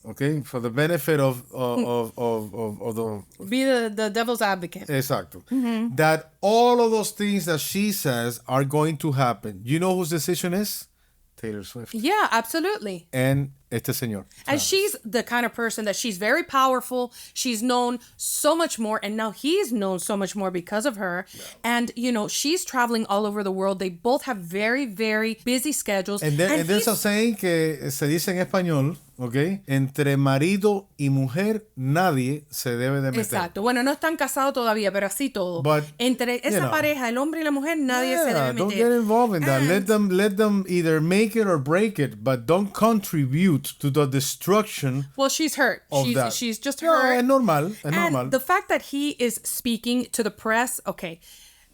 okay, for the benefit of the... Be the devil's advocate. Exacto. Mm-hmm. That all of those things that she says are going to happen. You know whose decision is? Taylor Swift. Yeah, absolutely. And este señor. And she's the kind of person that she's very powerful. She's known so much more. And now he's known so much more because of her. Yeah. And, she's traveling all over the world. They both have very, very busy schedules. And there's a saying que se dice en español, ¿ok? Entre marido y mujer, nadie se debe de meter. Exacto. Bueno, no están casados todavía, pero así todo. But, entre esa pareja, el hombre y la mujer, nadie se debe meter. Don't get involved in that. Let them either make it or break it, but don't contribute to the destruction. Well, she's hurt. She's just hurt. No, es normal. And the fact that he is speaking to the press, okay,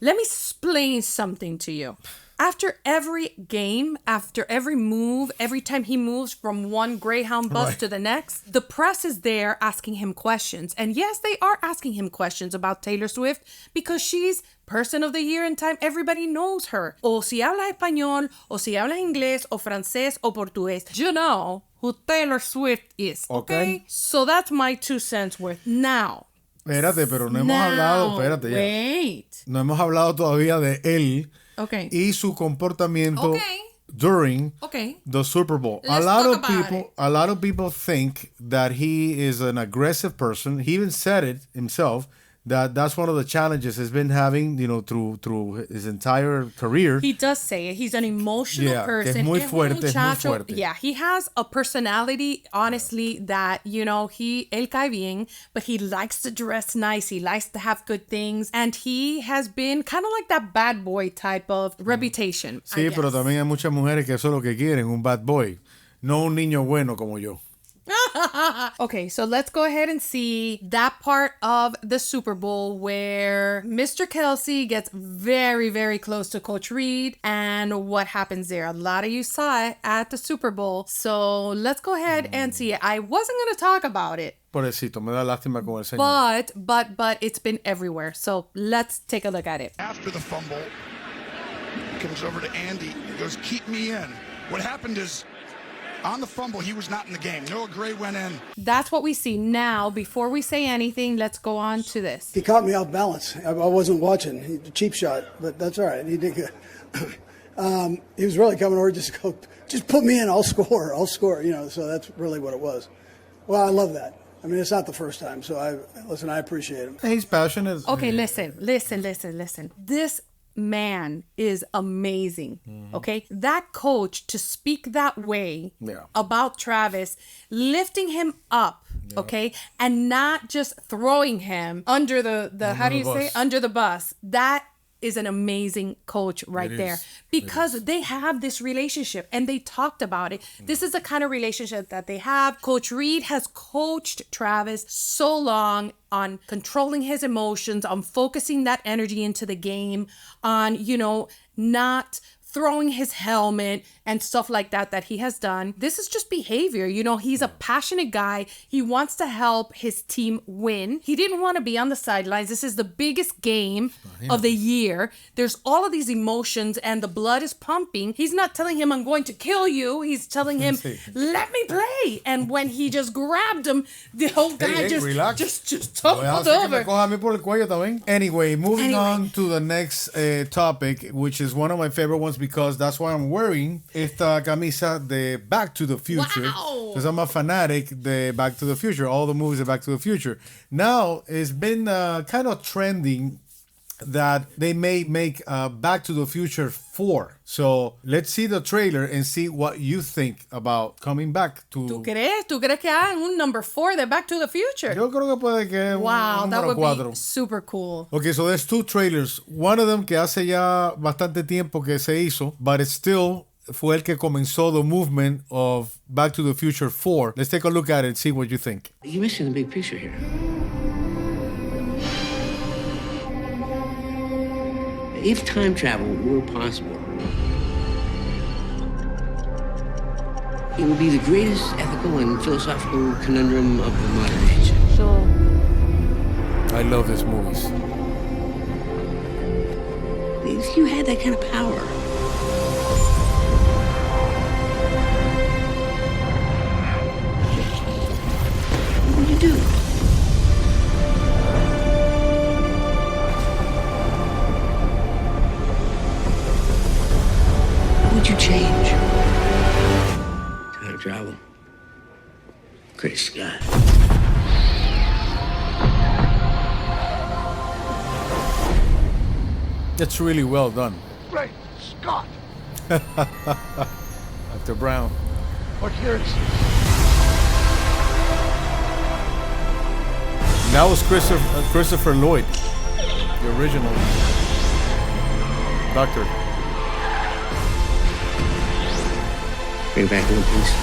let me explain something to you. After every game, after every move, every time he moves from one Greyhound bus to the next, the press is there asking him questions. And yes, they are asking him questions about Taylor Swift because she's Person of the Year in Time. Everybody knows her. O si habla español, o si habla inglés, o francés, o portugués. You know who Taylor Swift is. Okay? So that's my 2 cents worth. Now. Espérate, pero no hemos hablado. Espérate ya. Wait. No hemos hablado todavía de él. Okay. Y su comportamiento during the Super Bowl. Let's A lot of people think that he is an aggressive person. He even said it himself. That's one of the challenges he's been having, through his entire career. He does say it. He's an emotional person. Que es muy fuerte. Yeah, he has a personality, honestly, that, él cae bien, but he likes to dress nice. He likes to have good things. And he has been kind of like that bad boy type of reputation. Sí, pero también hay muchas mujeres que eso es lo que quieren, un bad boy. No un niño bueno como yo. Okay, so let's go ahead and see that part of the Super Bowl where Mr. Kelsey gets very, very close to Coach Reed and what happens there. A lot of you saw it at the Super Bowl. So let's go ahead and see it. I wasn't going to talk about it. Pobrecito, me da lástima con el señor. But it's been everywhere. So let's take a look at it. After the fumble, he comes over to Andy. He goes, keep me in. What happened is, on the fumble, he was not in the game. Noah Gray went in. That's what we see now. Before we say anything, let's go on to this. He caught me off balance. I wasn't watching. Cheap shot, but that's all right. He did good. He was really coming over just put me in. I'll score. So that's really what it was. Well, I love that. I mean, it's not the first time. So I appreciate him. He's passionate. Okay, listen. This man is amazing. Okay, that coach to speak that way about Travis, lifting him up, okay, and not just throwing him under under the bus. That is an amazing coach right there, because they have this relationship and they talked about it. This is the kind of relationship that they have. Coach Reed has coached Travis so long on controlling his emotions, on focusing that energy into the game, on, not throwing his helmet and stuff like that he has done. This is just behavior. He's a passionate guy. He wants to help his team win. He didn't want to be on the sidelines. This is the biggest game of the year. There's all of these emotions and the blood is pumping. He's not telling him, I'm going to kill you. He's telling him, let me play. And when he just grabbed him, the whole guy just toppled over. Anyway, moving on to the next topic, which is one of my favorite ones because that's why I'm wearing esta camisa de Back to the Future. Wow. Because I'm a fanatic de Back to the Future. All the movies of Back to the Future. Now, it's been kind of trending that they may make Back to the Future 4. So, let's see the trailer and see what you think about coming back to... ¿Tú crees que hagan un number 4 de Back to the Future? Yo creo que puede que wow, that would 4. be super cool. Okay, so there's 2 trailers. One of them que hace ya bastante tiempo que se hizo, but it's still fue el que comenzó the movement of Back to the Future 4. Let's take a look at it and see what you think. You're missing the big picture here. If time travel were possible, it would be the greatest ethical and philosophical conundrum of the modern age. So, I love these movies. If you had that kind of power, what would you do? What would you change? Time travel. Great Scott. It's really well done. Great Scott! Dr. Brown. What year is it? That was Christopher Lloyd, the original Doctor. Bring back one piece.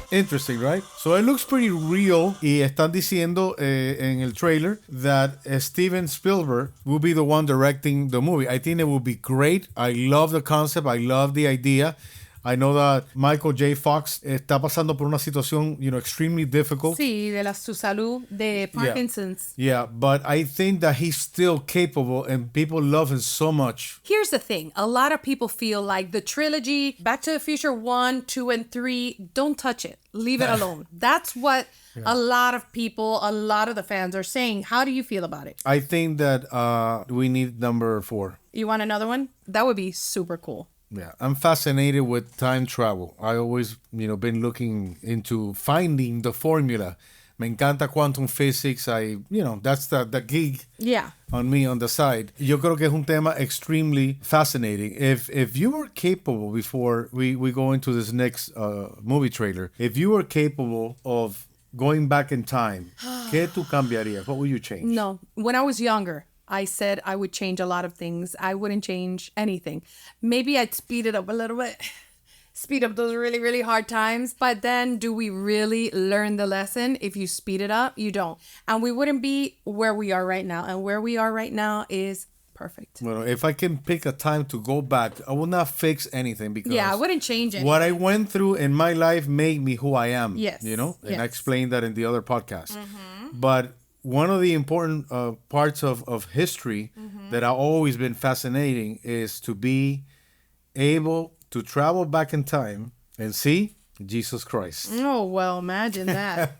Interesting, right? So it looks pretty real. Y están diciendo en el trailer that Steven Spielberg will be the one directing the movie. I think it will be great. I love the concept. I love the idea. I know that Michael J. Fox está pasando por una situación, extremely difficult. Sí, de su salud de Parkinson's. Yeah, but I think that he's still capable and people love him so much. Here's the thing. A lot of people feel like the trilogy, Back to the Future 1, 2, and 3, don't touch it. Leave it alone. That's what a lot of people, a lot of the fans are saying. How do you feel about it? I think that we need number 4. You want another one? That would be super cool. Yeah, I'm fascinated with time travel. I always, been looking into finding the formula. Me encanta quantum physics. That's the gig on me on the side. Yo creo que es un tema extremely fascinating. If you were capable, before we go into this next movie trailer, if you were capable of going back in time, ¿qué tú cambiarías? What would you change? No. When I was younger, I said I would change a lot of things. I wouldn't change anything. Maybe I'd speed it up a little bit. Speed up those really, really hard times. But then do we really learn the lesson? If you speed it up, you don't. And we wouldn't be where we are right now. And where we are right now is perfect. Well, if I can pick a time to go back, I will not fix anything because I wouldn't change it. What I went through in my life made me who I am. Yes. And yes. I explained that in the other podcast. But one of the important parts of history that I've always been fascinating is to be able to travel back in time and see Jesus Christ. Oh, well, imagine that.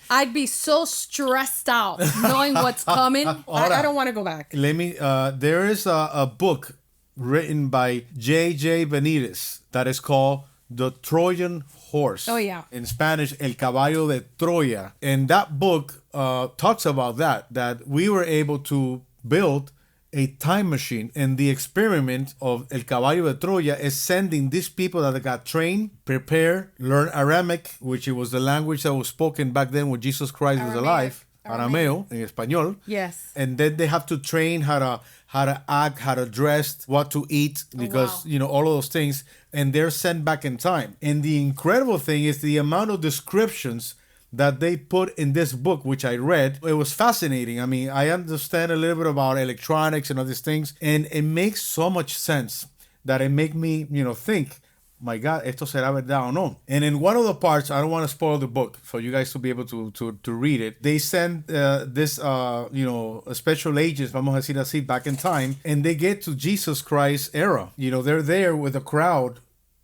I'd be so stressed out knowing what's coming. I don't want to go back. There is a book written by J.J. Benitez that is called The Trojan Horse. Oh, yeah. In Spanish, El Caballo de Troya. And that book talks about that we were able to build a time machine, and the experiment of El Caballo de Troya is sending these people that got trained, prepared, learn Aramaic, which it was the language that was spoken back then when Jesus Christ was alive. Arameo in español. Yes. And then they have to train how to act, how to dress, what to eat, because all of those things, and they're sent back in time. And the incredible thing is the amount of descriptions that they put in this book, which I read. It was fascinating. I mean, I understand a little bit about electronics and all these things, and it makes so much sense that it make me, think, my God, esto será verdad o no? And in one of the parts, I don't want to spoil the book for you guys to be able to read it. They send this, special agents, vamos a decir así, back in time, and they get to Jesus Christ era. They're there with a crowd.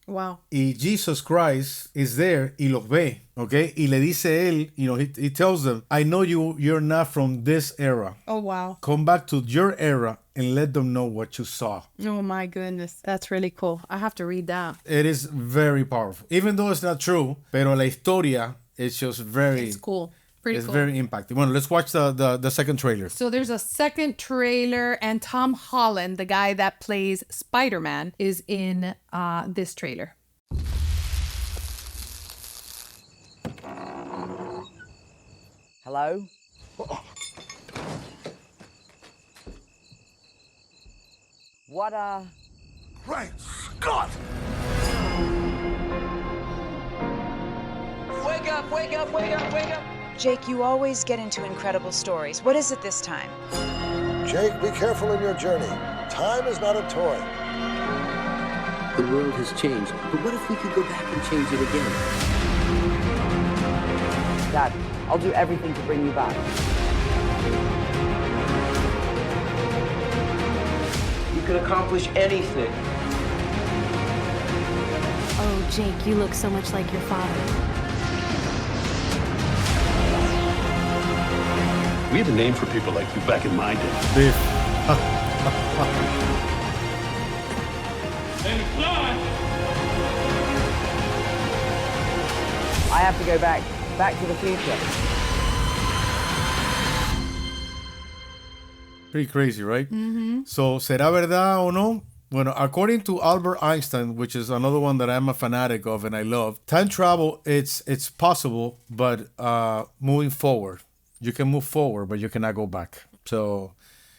Wow. Y Jesus Christ is there y los ve, okay? Y le dice él, he tells them, I know you're not from this era. Oh, wow. Come back to your era and let them know what you saw. Oh, my goodness. That's really cool. I have to read that. It is very powerful. Even though it's not true, pero la historia is just very... It's cool. Pretty it's cool. very impacting. Well, let's watch the second trailer. So there's a second trailer, and Tom Holland, the guy that plays Spider-Man, is in this trailer. Hello? What, Great Scott! Wake up, wake up, wake up, wake up! Jake, you always get into incredible stories. What is it this time? Jake, be careful in your journey. Time is not a toy. The world has changed, but what if we could go back and change it again? Dad, I'll do everything to bring you back. You can accomplish anything. Oh, Jake, you look so much like your father. We had a name for people like you back in my day. Beef. Hey, flan! I have to go back to the future. Pretty crazy, right? Mm-hmm. So, ¿será verdad o no? Well, according to Albert Einstein, which is another one that I'm a fanatic of and I love, time travel, it's possible, but moving forward. You can move forward, but you cannot go back. So,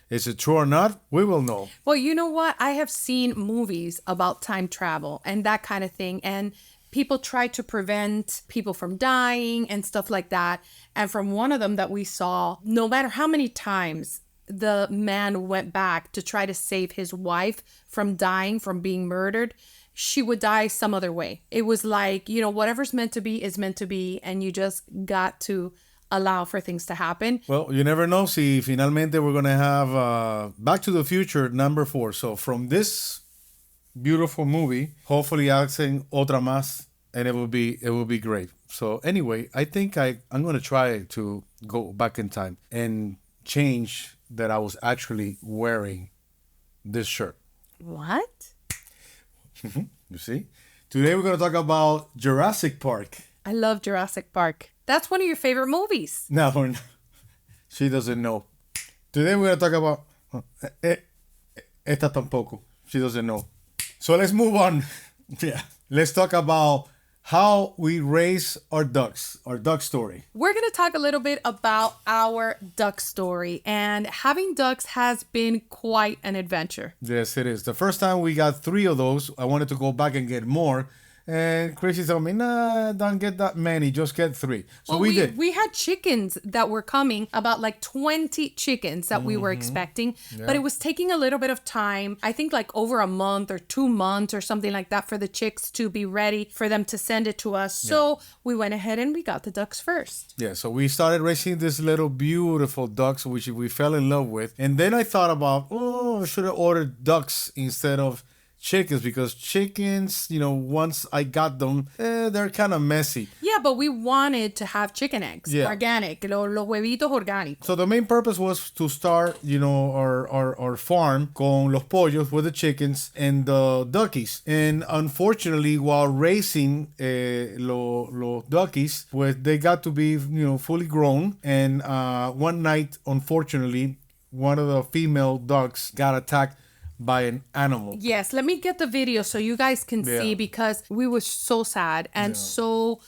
is it true or not? We will know. Well, you know what? I have seen movies about time travel and that kind of thing. And people try to prevent people from dying and stuff like that. And from one of them that we saw, no matter how many times the man went back to try to save his wife from dying, from being murdered, she would die some other way. It was like, whatever's meant to be is meant to be. And you just got to allow for things to happen. Well, you never know. See, finalmente we're going to have Back to the Future #4. So from this beautiful movie, hopefully hacen otra más, and it will be great. So anyway, I think I'm going to try to go back in time and change that I was actually wearing this shirt. What? You see? Today we're going to talk about Jurassic Park. I love Jurassic Park. That's one of your favorite movies. No, we're not. She doesn't know. Today we're going to talk about... Esta tampoco. She doesn't know. So let's move on. Yeah. Let's talk about how we raise our duck story. We're going to talk a little bit about our duck story. And having ducks has been quite an adventure. Yes, it is. The first time we got 3 of those, I wanted to go back and get more. And Chrissy told me, nah, don't get that many, just get 3. So we did. We had chickens that were coming, about like 20 chickens that we were expecting. Yeah. But it was taking a little bit of time. I think like over a month or 2 months or something like that for the chicks to be ready for them to send it to us. So we went ahead and we got the ducks first. Yeah, so we started raising these little beautiful ducks, which we fell in love with. And then I thought about, I should have ordered ducks instead of chickens, because chickens, once I got them, they're kind of messy. Yeah, but we wanted to have chicken eggs, organic, los huevitos orgánicos. So the main purpose was to start, our farm con los pollos with the chickens and the duckies. And unfortunately, while raising los duckies, pues they got to be, fully grown. And one night, unfortunately, one of the female ducks got attacked by an animal. Yes, let me get the video so you guys can see, because we were so sad and so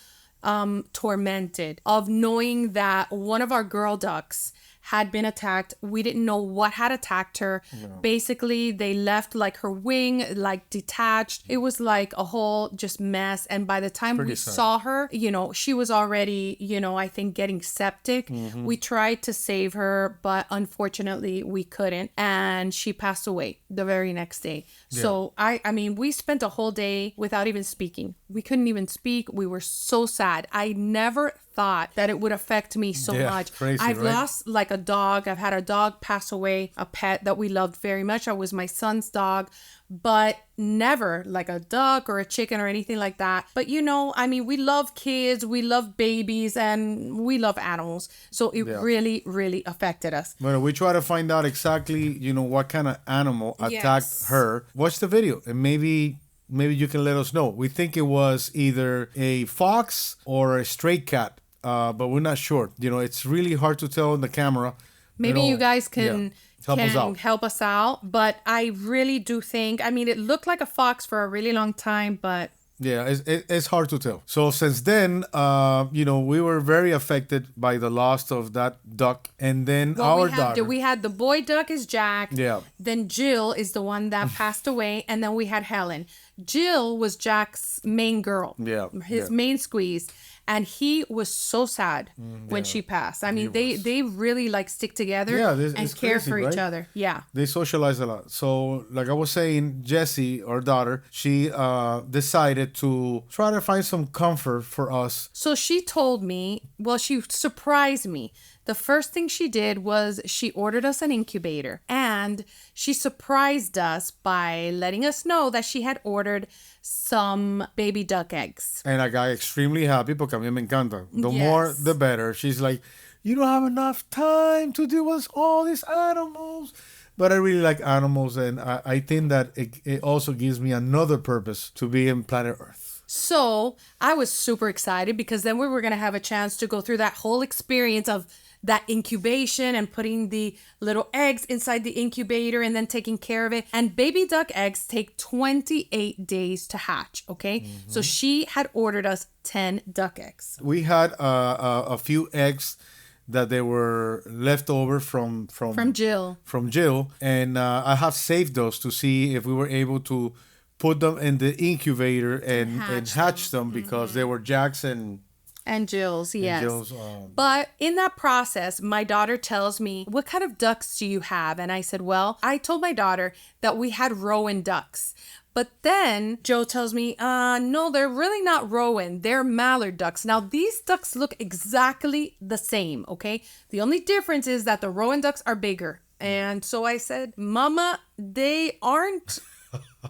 tormented of knowing that one of our girl ducks had been attacked. We didn't know what had attacked her. No. Basically, they left like her wing, like detached. It was like a whole just mess. And by the time we saw her, she was already, I think getting septic. Mm-hmm. We tried to save her, but unfortunately we couldn't. And she passed away the very next day. Yeah. So I mean, we spent a whole day without even speaking. We couldn't even speak. We were so sad. I never thought that it would affect me so much. Crazy, I've lost like a dog. I've had a dog pass away, a pet that we loved very much. That was my son's dog, but never like a duck or a chicken or anything like that. But we love kids, we love babies, and we love animals. So it really, really affected us. Well, we try to find out exactly, what kind of animal attacked her. Watch the video and maybe you can let us know. We think it was either a fox or a stray cat. But we're not sure. It's really hard to tell on the camera. Maybe you guys can help us out. But I really do think, it looked like a fox for a really long time, but... Yeah, it's hard to tell. So since then, we were very affected by the loss of that duck. And then our daughter... We had the boy duck is Jack. Yeah. Then Jill is the one that passed away. And then we had Helen. Jill was Jack's main girl. Yeah. His main squeeze. And he was so sad when she passed. They really stick together and care for each other. Yeah. They socialize a lot. So like I was saying, Jessie, our daughter, she decided to try to find some comfort for us. So she told me, she surprised me. The first thing she did was she ordered us an incubator, and she surprised us by letting us know that she had ordered some baby duck eggs. And I got extremely happy porque a mí me encanta. The more, the better. She's like, you don't have enough time to deal with all these animals. But I really like animals, and I think that it also gives me another purpose to be in planet Earth. So I was super excited because then we were going to have a chance to go through that whole experience of that incubation and putting the little eggs inside the incubator and then taking care of it. And baby duck eggs take 28 days to hatch, okay? Mm-hmm. So she had ordered us 10 duck eggs. We had a few eggs that they were left over from Jill. From Jill. And I have saved those to see if we were able to put them in the incubator and hatch them because they were Jack's and Jill's, yes. But in that process, my daughter tells me, what kind of ducks do you have? And I said, I told my daughter that we had Rowan ducks. But then Joe tells me, no, they're really not Rowan. They're mallard ducks. Now, these ducks look exactly the same, okay? The only difference is that the Rowan ducks are bigger. And so I said, Mama, they aren't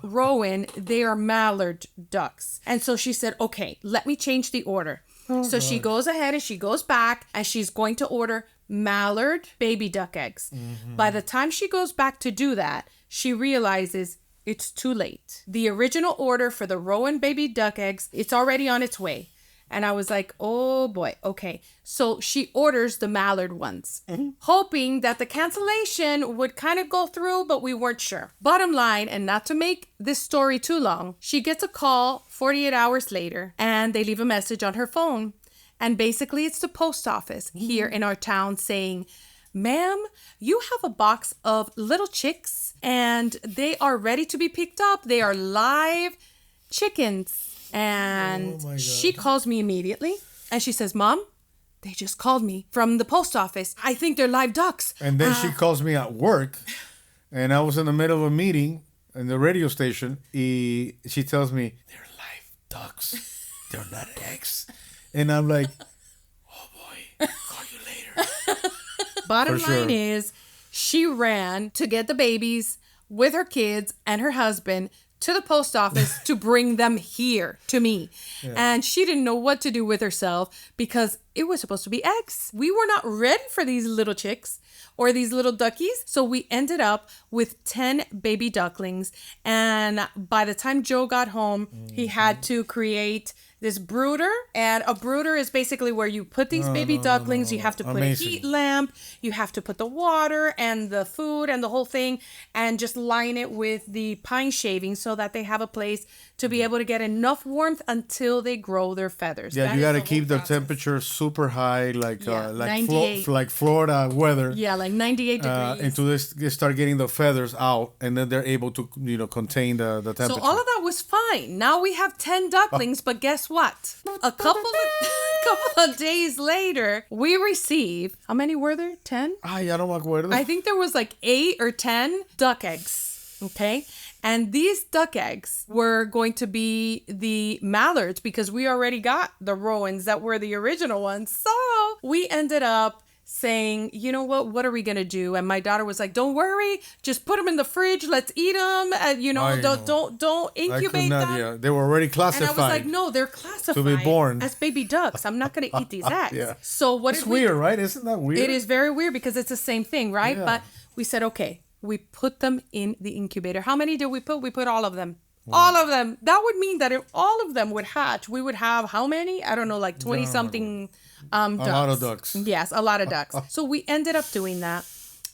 Rowan. They are mallard ducks. And so she said, okay, let me change the order. So she goes ahead and she goes back and she's going to order mallard baby duck eggs. Mm-hmm. By the time she goes back to do that, she realizes it's too late. The original order for the Rowan baby duck eggs, it's already on its way. And I was like, oh boy, okay. So she orders the mallard ones, hoping that the cancellation would kind of go through, but we weren't sure. Bottom line, and not to make this story too long, she gets a call 48 hours later, and they leave a message on her phone. And basically, it's the post office here in our town saying, ma'am, you have a box of little chicks, and they are ready to be picked up. They are live chickens. And she calls me immediately and she says, Mom, they just called me from the post office. I think they're live ducks. And then she calls me at work and I was in the middle of a meeting in the radio station. She tells me, they're live ducks. They're not eggs. And I'm like, oh boy, call you later. Bottom line is she ran to get the babies with her kids and her husband to the post office to bring them here to me. Yeah. And she didn't know what to do with herself because it was supposed to be eggs. We were not ready for these little chicks or these little duckies. So we ended up with 10 baby ducklings. And by the time Joe got home, he had to create this brooder. And a brooder is basically where you put these baby ducklings. You have to put a heat lamp. You have to put the water and the food and the whole thing and just line it with the pine shavings so that they have a place to be able to get enough warmth until they grow their feathers. Yeah, you got to keep the temperature super high, like Florida weather. Yeah, like 98 degrees. Until they start getting the feathers out, and then they're able to, contain the temperature. So all of that was fine. Now we have 10 ducklings, but guess what? A couple of days later, we receive, how many were there? 10? Ay, ya no me acuerdo. I think there was like 8 or 10 duck eggs. Okay. And these duck eggs were going to be the mallards because we already got the Rowans that were the original ones. So we ended up saying, you know what are we going to do? And my daughter was like, don't worry, just put them in the fridge. Let's eat them. Don't incubate them. Yeah. They were already classified. And I was like, no, they're classified to be born as baby ducks. I'm not going to eat these eggs. Yeah. So it's weird, right? Isn't that weird? It is very weird because it's the same thing, right? Yeah. But we said, okay. We put them in the incubator. How many did we put? We put all of them. Wow. All of them. That would mean that if all of them would hatch, we would have how many? I don't know, like 20-something ducks. A lot of ducks. Yes, a lot of ducks. So we ended up doing that.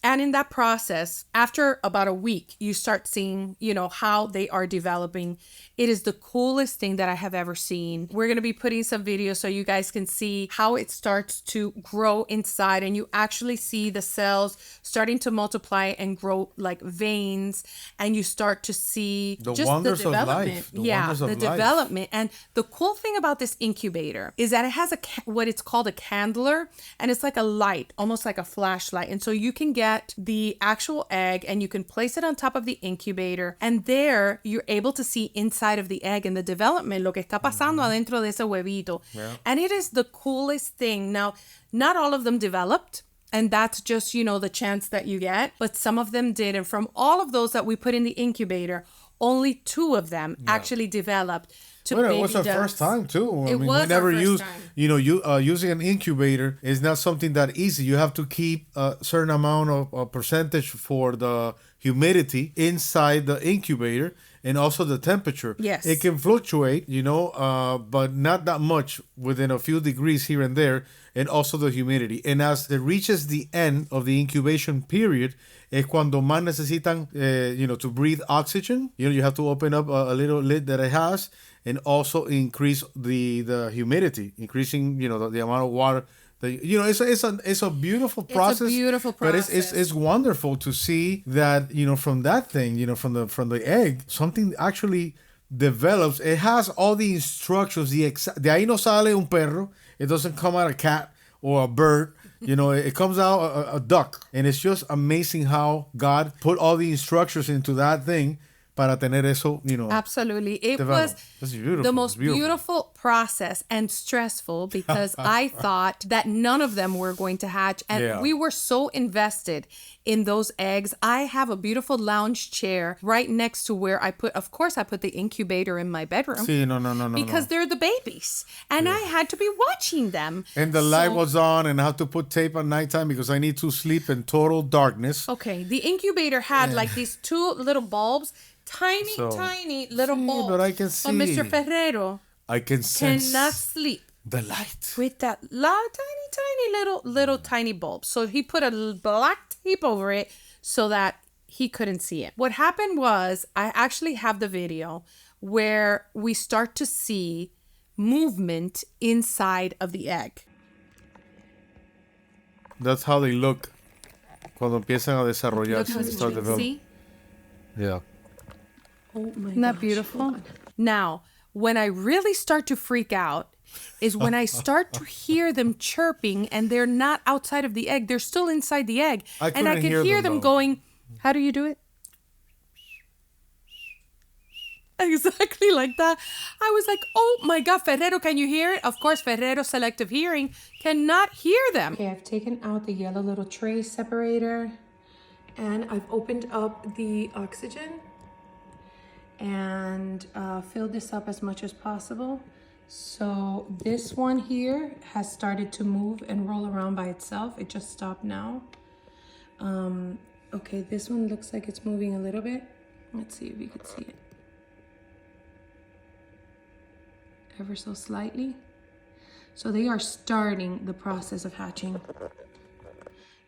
And in that process, after about a week, you start seeing, how they are developing. It is the coolest thing that I have ever seen. We're going to be putting some videos so you guys can see how it starts to grow inside. And you actually see the cells starting to multiply and grow like veins. And you start to see the just wonders the development. Of life. The development. And the cool thing about this incubator is that it has what it's called a candler. And it's like a light, almost like a flashlight. And so you can get the actual egg and you can place it on top of the incubator, and there you're able to see inside of the egg and the development, lo que está pasando adentro de ese huevito. Yeah. And it is the coolest thing. Now, not all of them developed, and that's just, the chance that you get, but some of them did. And from all of those that we put in the incubator, only 2 of them actually developed. It was our first time too. We never used, using an incubator is not something that easy. You have to keep a certain amount of percentage for the humidity inside the incubator and also the temperature. Yes. It can fluctuate, but not that much, within a few degrees here and there, and also the humidity. And as it reaches the end of the incubation period, es cuando más necesitan, to breathe oxygen. You have to open up a little lid that it has and also increase the humidity, increasing, the amount of water. It's a beautiful process. It's a beautiful process. But it's wonderful to see that, from that thing, from the egg, something actually develops. It has all the instructions. De ahí no sale un perro. It doesn't come out a cat or a bird. It comes out a duck. And it's just amazing how God put all the instructions into that thing para tener eso, Absolutely. It develop. Was the most beautiful process and stressful because I thought that none of them were going to hatch. And we were so invested in those eggs. I have a beautiful lounge chair right next to where I put the incubator in my bedroom. Sí, no. Because they're the babies. And I had to be watching them. And the light was on, and I had to put tape at nighttime because I need to sleep in total darkness. Okay. The incubator had like these 2 little bulbs. Tiny little bulbs. But I can see. But Mr. Ferrero I can sense. cannot sleep The light. With that tiny little tiny bulb. So he put a black tape over it so that he couldn't see it. What happened was, I actually have the video where we start to see movement inside of the egg. That's how they look cuando empiezan a desarrollar. See? Yeah. Oh my Isn't that beautiful? Now, when I really start to freak out is when I start to hear them chirping and they're not outside of the egg. They're still inside the egg. And I can hear them going, how do you do it? Exactly like that. I was like, oh my God, Ferrero, can you hear it? Of course, Ferrero selective hearing cannot hear them. Okay, I've taken out the yellow little tray separator and I've opened up the oxygen and filled this up as much as possible. So this one here has started to move and roll around by itself. It just stopped now. Okay, this one looks like it's moving a little bit. Let's see if you can see it. Ever so slightly. So they are starting the process of hatching.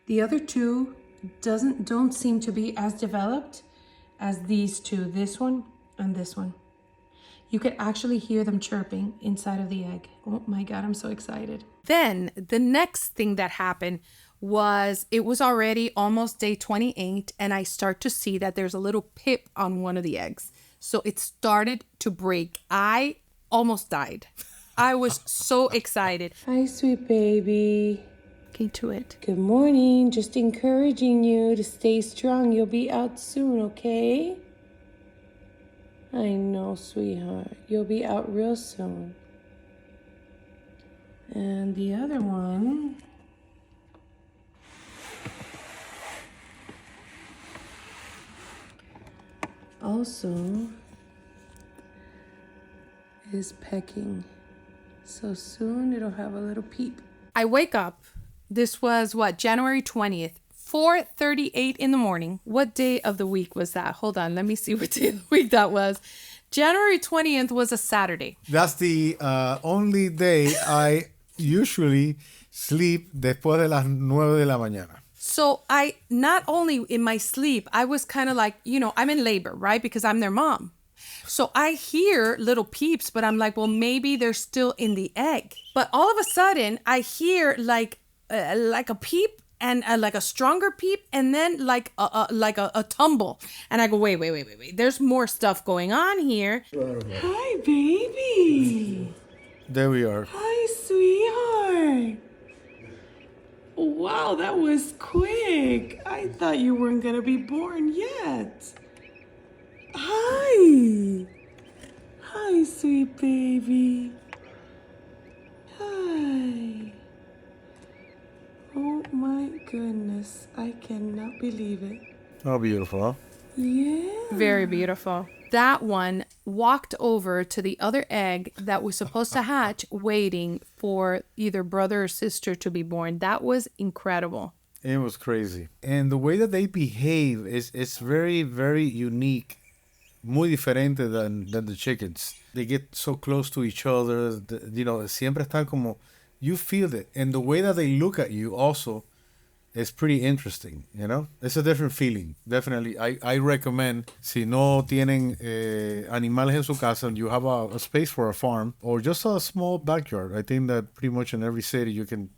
The other two don't seem to be as developed as these two, this one and this one. You could actually hear them chirping inside of the egg. Oh my God, I'm so excited. Then the next thing that happened was it was already almost day 28 and I start to see that there's a little pip on one of the eggs. So it started to break. I almost died. I was so excited. Hi, sweet baby. Get to it. Good morning. Just encouraging you to stay strong. You'll be out soon, okay? I know, sweetheart. You'll be out real soon. And the other one... also is pecking. So soon it'll have a little peep. I wake up. This was what? January 20th. 4:38 in the morning. What day of the week was that? Hold on. Let me see what day of the week that was. January 20th was a Saturday. That's the only day I usually sleep después de las 9 de la mañana. So I, not only in my sleep, I was kind of like, you know, I'm in labor, right? Because I'm their mom. So I hear little peeps, but I'm like, well, maybe they're still in the egg. But all of a sudden, I hear like a peep and like a stronger peep, and then like a tumble. And I go, wait. There's more stuff going on here. Hi, baby. There we are. Hi, sweetheart. Wow, that was quick. I thought you weren't gonna be born yet. Hi. Hi, sweet baby. Hi. Oh my goodness. I cannot believe it. Oh, beautiful, huh? Yeah. Very beautiful. That one walked over to the other egg that was supposed to hatch, waiting for either brother or sister to be born. That was incredible. It was crazy. And the way that they behave is very, very unique. Muy diferente than the chickens. They get so close to each other. You know, siempre están como... You feel it. And the way that they look at you also is pretty interesting, you know? It's a different feeling. Definitely. I recommend, si no tienen animales en su casa and you have a space for a farm or just a small backyard, I think that pretty much in every city you can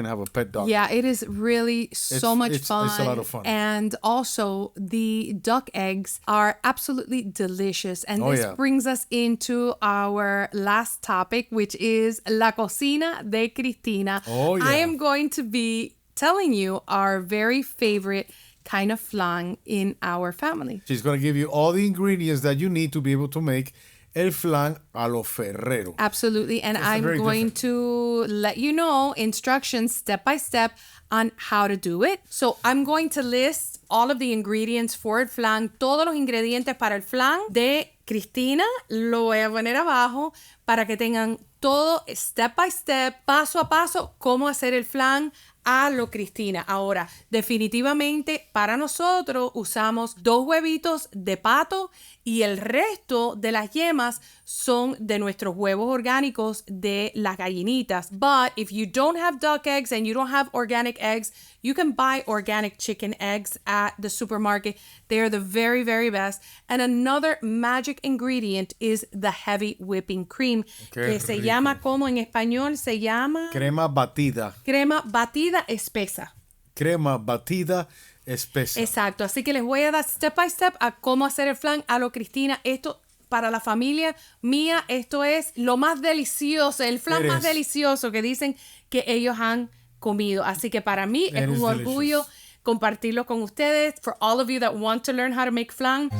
have a pet dog. Yeah, it is really so much fun. It's a lot of fun. And also, the duck eggs are absolutely delicious. And this brings us into our last topic, which is La Cocina de Cristina. Oh, yeah. I am going to be telling you our very favorite kind of flan in our family. She's going to give you all the ingredients that you need to be able to make el flan a lo Ferrero. Absolutely. And I'm going to let you know instructions step by step on how to do it. So I'm going to list all of the ingredients for el flan, todos los ingredientes para el flan de Cristina. Lo voy a poner abajo para que tengan todo step by step, paso a paso, cómo hacer el flan a lo Cristina. Ahora, definitivamente para nosotros usamos 2 huevitos de pato y el resto de las yemas son de nuestros huevos orgánicos de las gallinitas. But if you don't have duck eggs and you don't have organic eggs, you can buy organic chicken eggs at the supermarket. They're the very, very best. And another magic ingredient is the heavy whipping cream, que se llama, como en español, se llama... Crema batida. Crema batida espesa. Crema batida espesa. Exacto, así que les voy a dar step by step a cómo hacer el flan a lo Cristina. Esto para la familia mía, esto es lo más delicioso, el flan más delicioso que dicen que ellos han comido. Así que para mí es un orgullo compartirlo con ustedes. For all of you that want to learn how to make flan.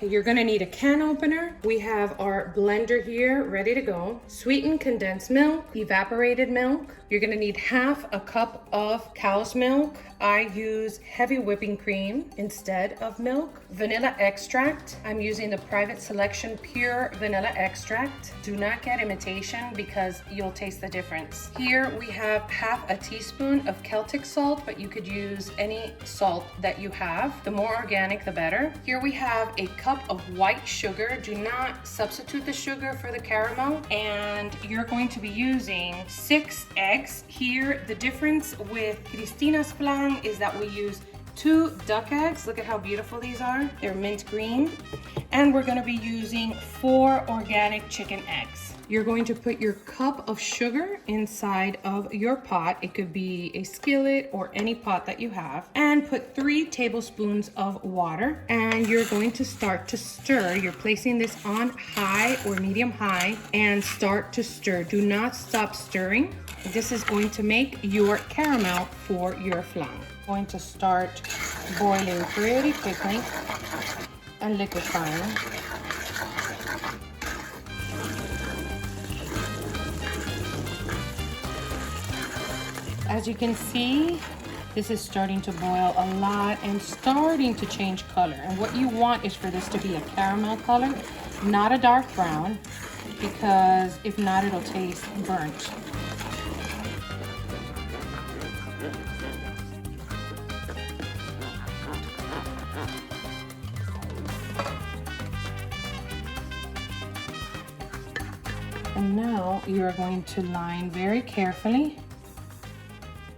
You're gonna need a can opener. We have our blender here ready to go. Sweetened condensed milk, evaporated milk. You're gonna need half a cup of cow's milk. I use heavy whipping cream instead of milk. Vanilla extract. I'm using the Private Selection pure vanilla extract. Do not get imitation because you'll taste the difference. Here we have half a teaspoon of Celtic salt, but you could use any salt that you have. The more organic, the better. Here we have a cup of white sugar. Do not substitute the sugar for the caramel. And you're going to be using 6 eggs. Here, the difference with Cristina's flan is that we use 2 duck eggs. Look at how beautiful these are. They're mint green. And we're gonna be using 4 organic chicken eggs. You're going to put your cup of sugar inside of your pot. It could be a skillet or any pot that you have. And put 3 tablespoons of water. And you're going to start to stir. You're placing this on high or medium high and start to stir. Do not stop stirring. This is going to make your caramel for your flan. Going to start boiling pretty quickly and liquefying. As you can see, this is starting to boil a lot and starting to change color. And what you want is for this to be a caramel color, not a dark brown, because if not, it'll taste burnt. And now you're going to line very carefully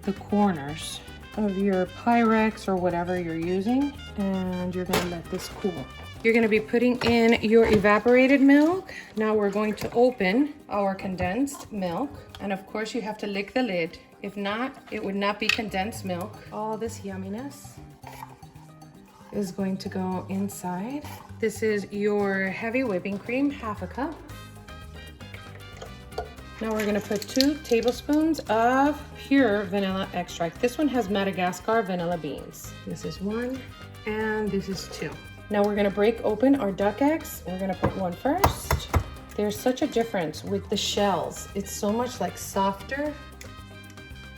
the corners of your Pyrex or whatever you're using, and you're gonna let this cool. You're gonna be putting in your evaporated milk. Now we're going to open our condensed milk, and of course you have to lick the lid. If not, it would not be condensed milk. All this yumminess is going to go inside. This is your heavy whipping cream, half a cup. Now we're gonna put 2 tablespoons of pure vanilla extract. This one has Madagascar vanilla beans. This is 1, and this is 2. Now we're gonna break open our duck eggs. We're gonna put 1 first. There's such a difference with the shells. It's so much like softer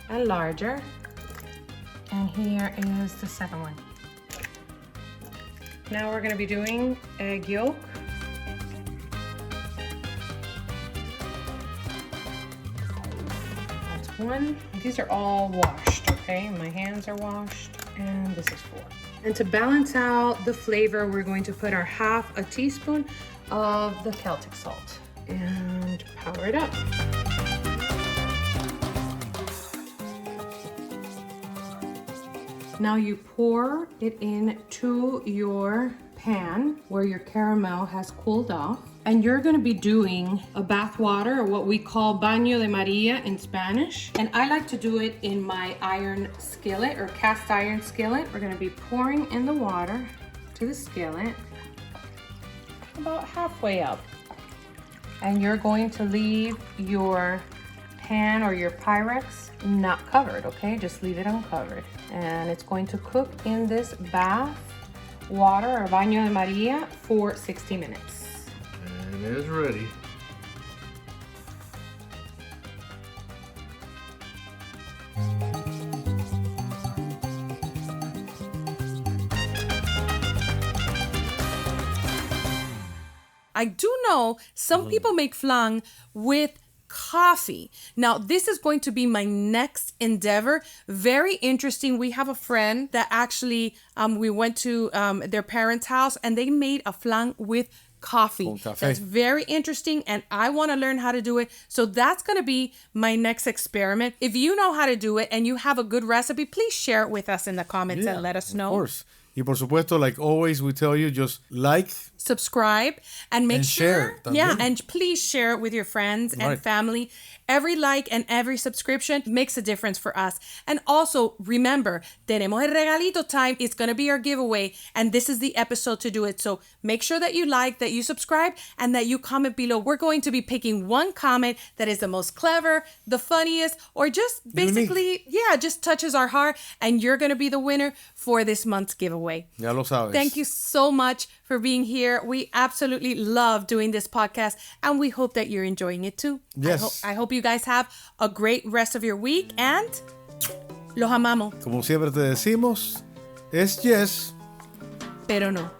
and larger. And here is the second one. Now we're gonna be doing egg yolk. That's 1. These are all washed, okay? My hands are washed, and this is 4. And to balance out the flavor, we're going to put our half a teaspoon of the Celtic salt and power it up. Now you pour it into your pan where your caramel has cooled off, and you're going to be doing a bath water, or what we call baño de María in Spanish. And I like to do it in my iron skillet or cast iron skillet. We're going to be pouring in the water to the skillet about halfway up, and you're going to leave your pan or your Pyrex not covered, okay? Just leave it uncovered, and it's going to cook in this bath water or baño de María for 60 minutes. And it's ready. I do know some people make flan with coffee. Now, this is going to be my next endeavor. Very interesting. We have a friend that actually, we went to their parents' house and they made a flan with coffee. That's very interesting and I want to learn how to do it. So that's going to be my next experiment. If you know how to do it and you have a good recipe, please share it with us in the comments and let us know. Of course. Y por supuesto, like always, we tell you, just like, subscribe, and make sure. Share. Yeah, and please share it with your friends and family. Every like and every subscription makes a difference for us. And also, remember, tenemos el Regalito Time. It's going to be our giveaway, and this is the episode to do it. So make sure that you like, that you subscribe, and that you comment below. We're going to be picking one comment that is the most clever, the funniest, or just basically, just touches our heart, and you're going to be the winner for this month's giveaway. Ya lo sabes. Thank you so much for being here. We absolutely love doing this podcast, and we hope that you're enjoying it too. Yes. I hope you guys have a great rest of your week, and los amamos. Como siempre te decimos, es yes, pero no.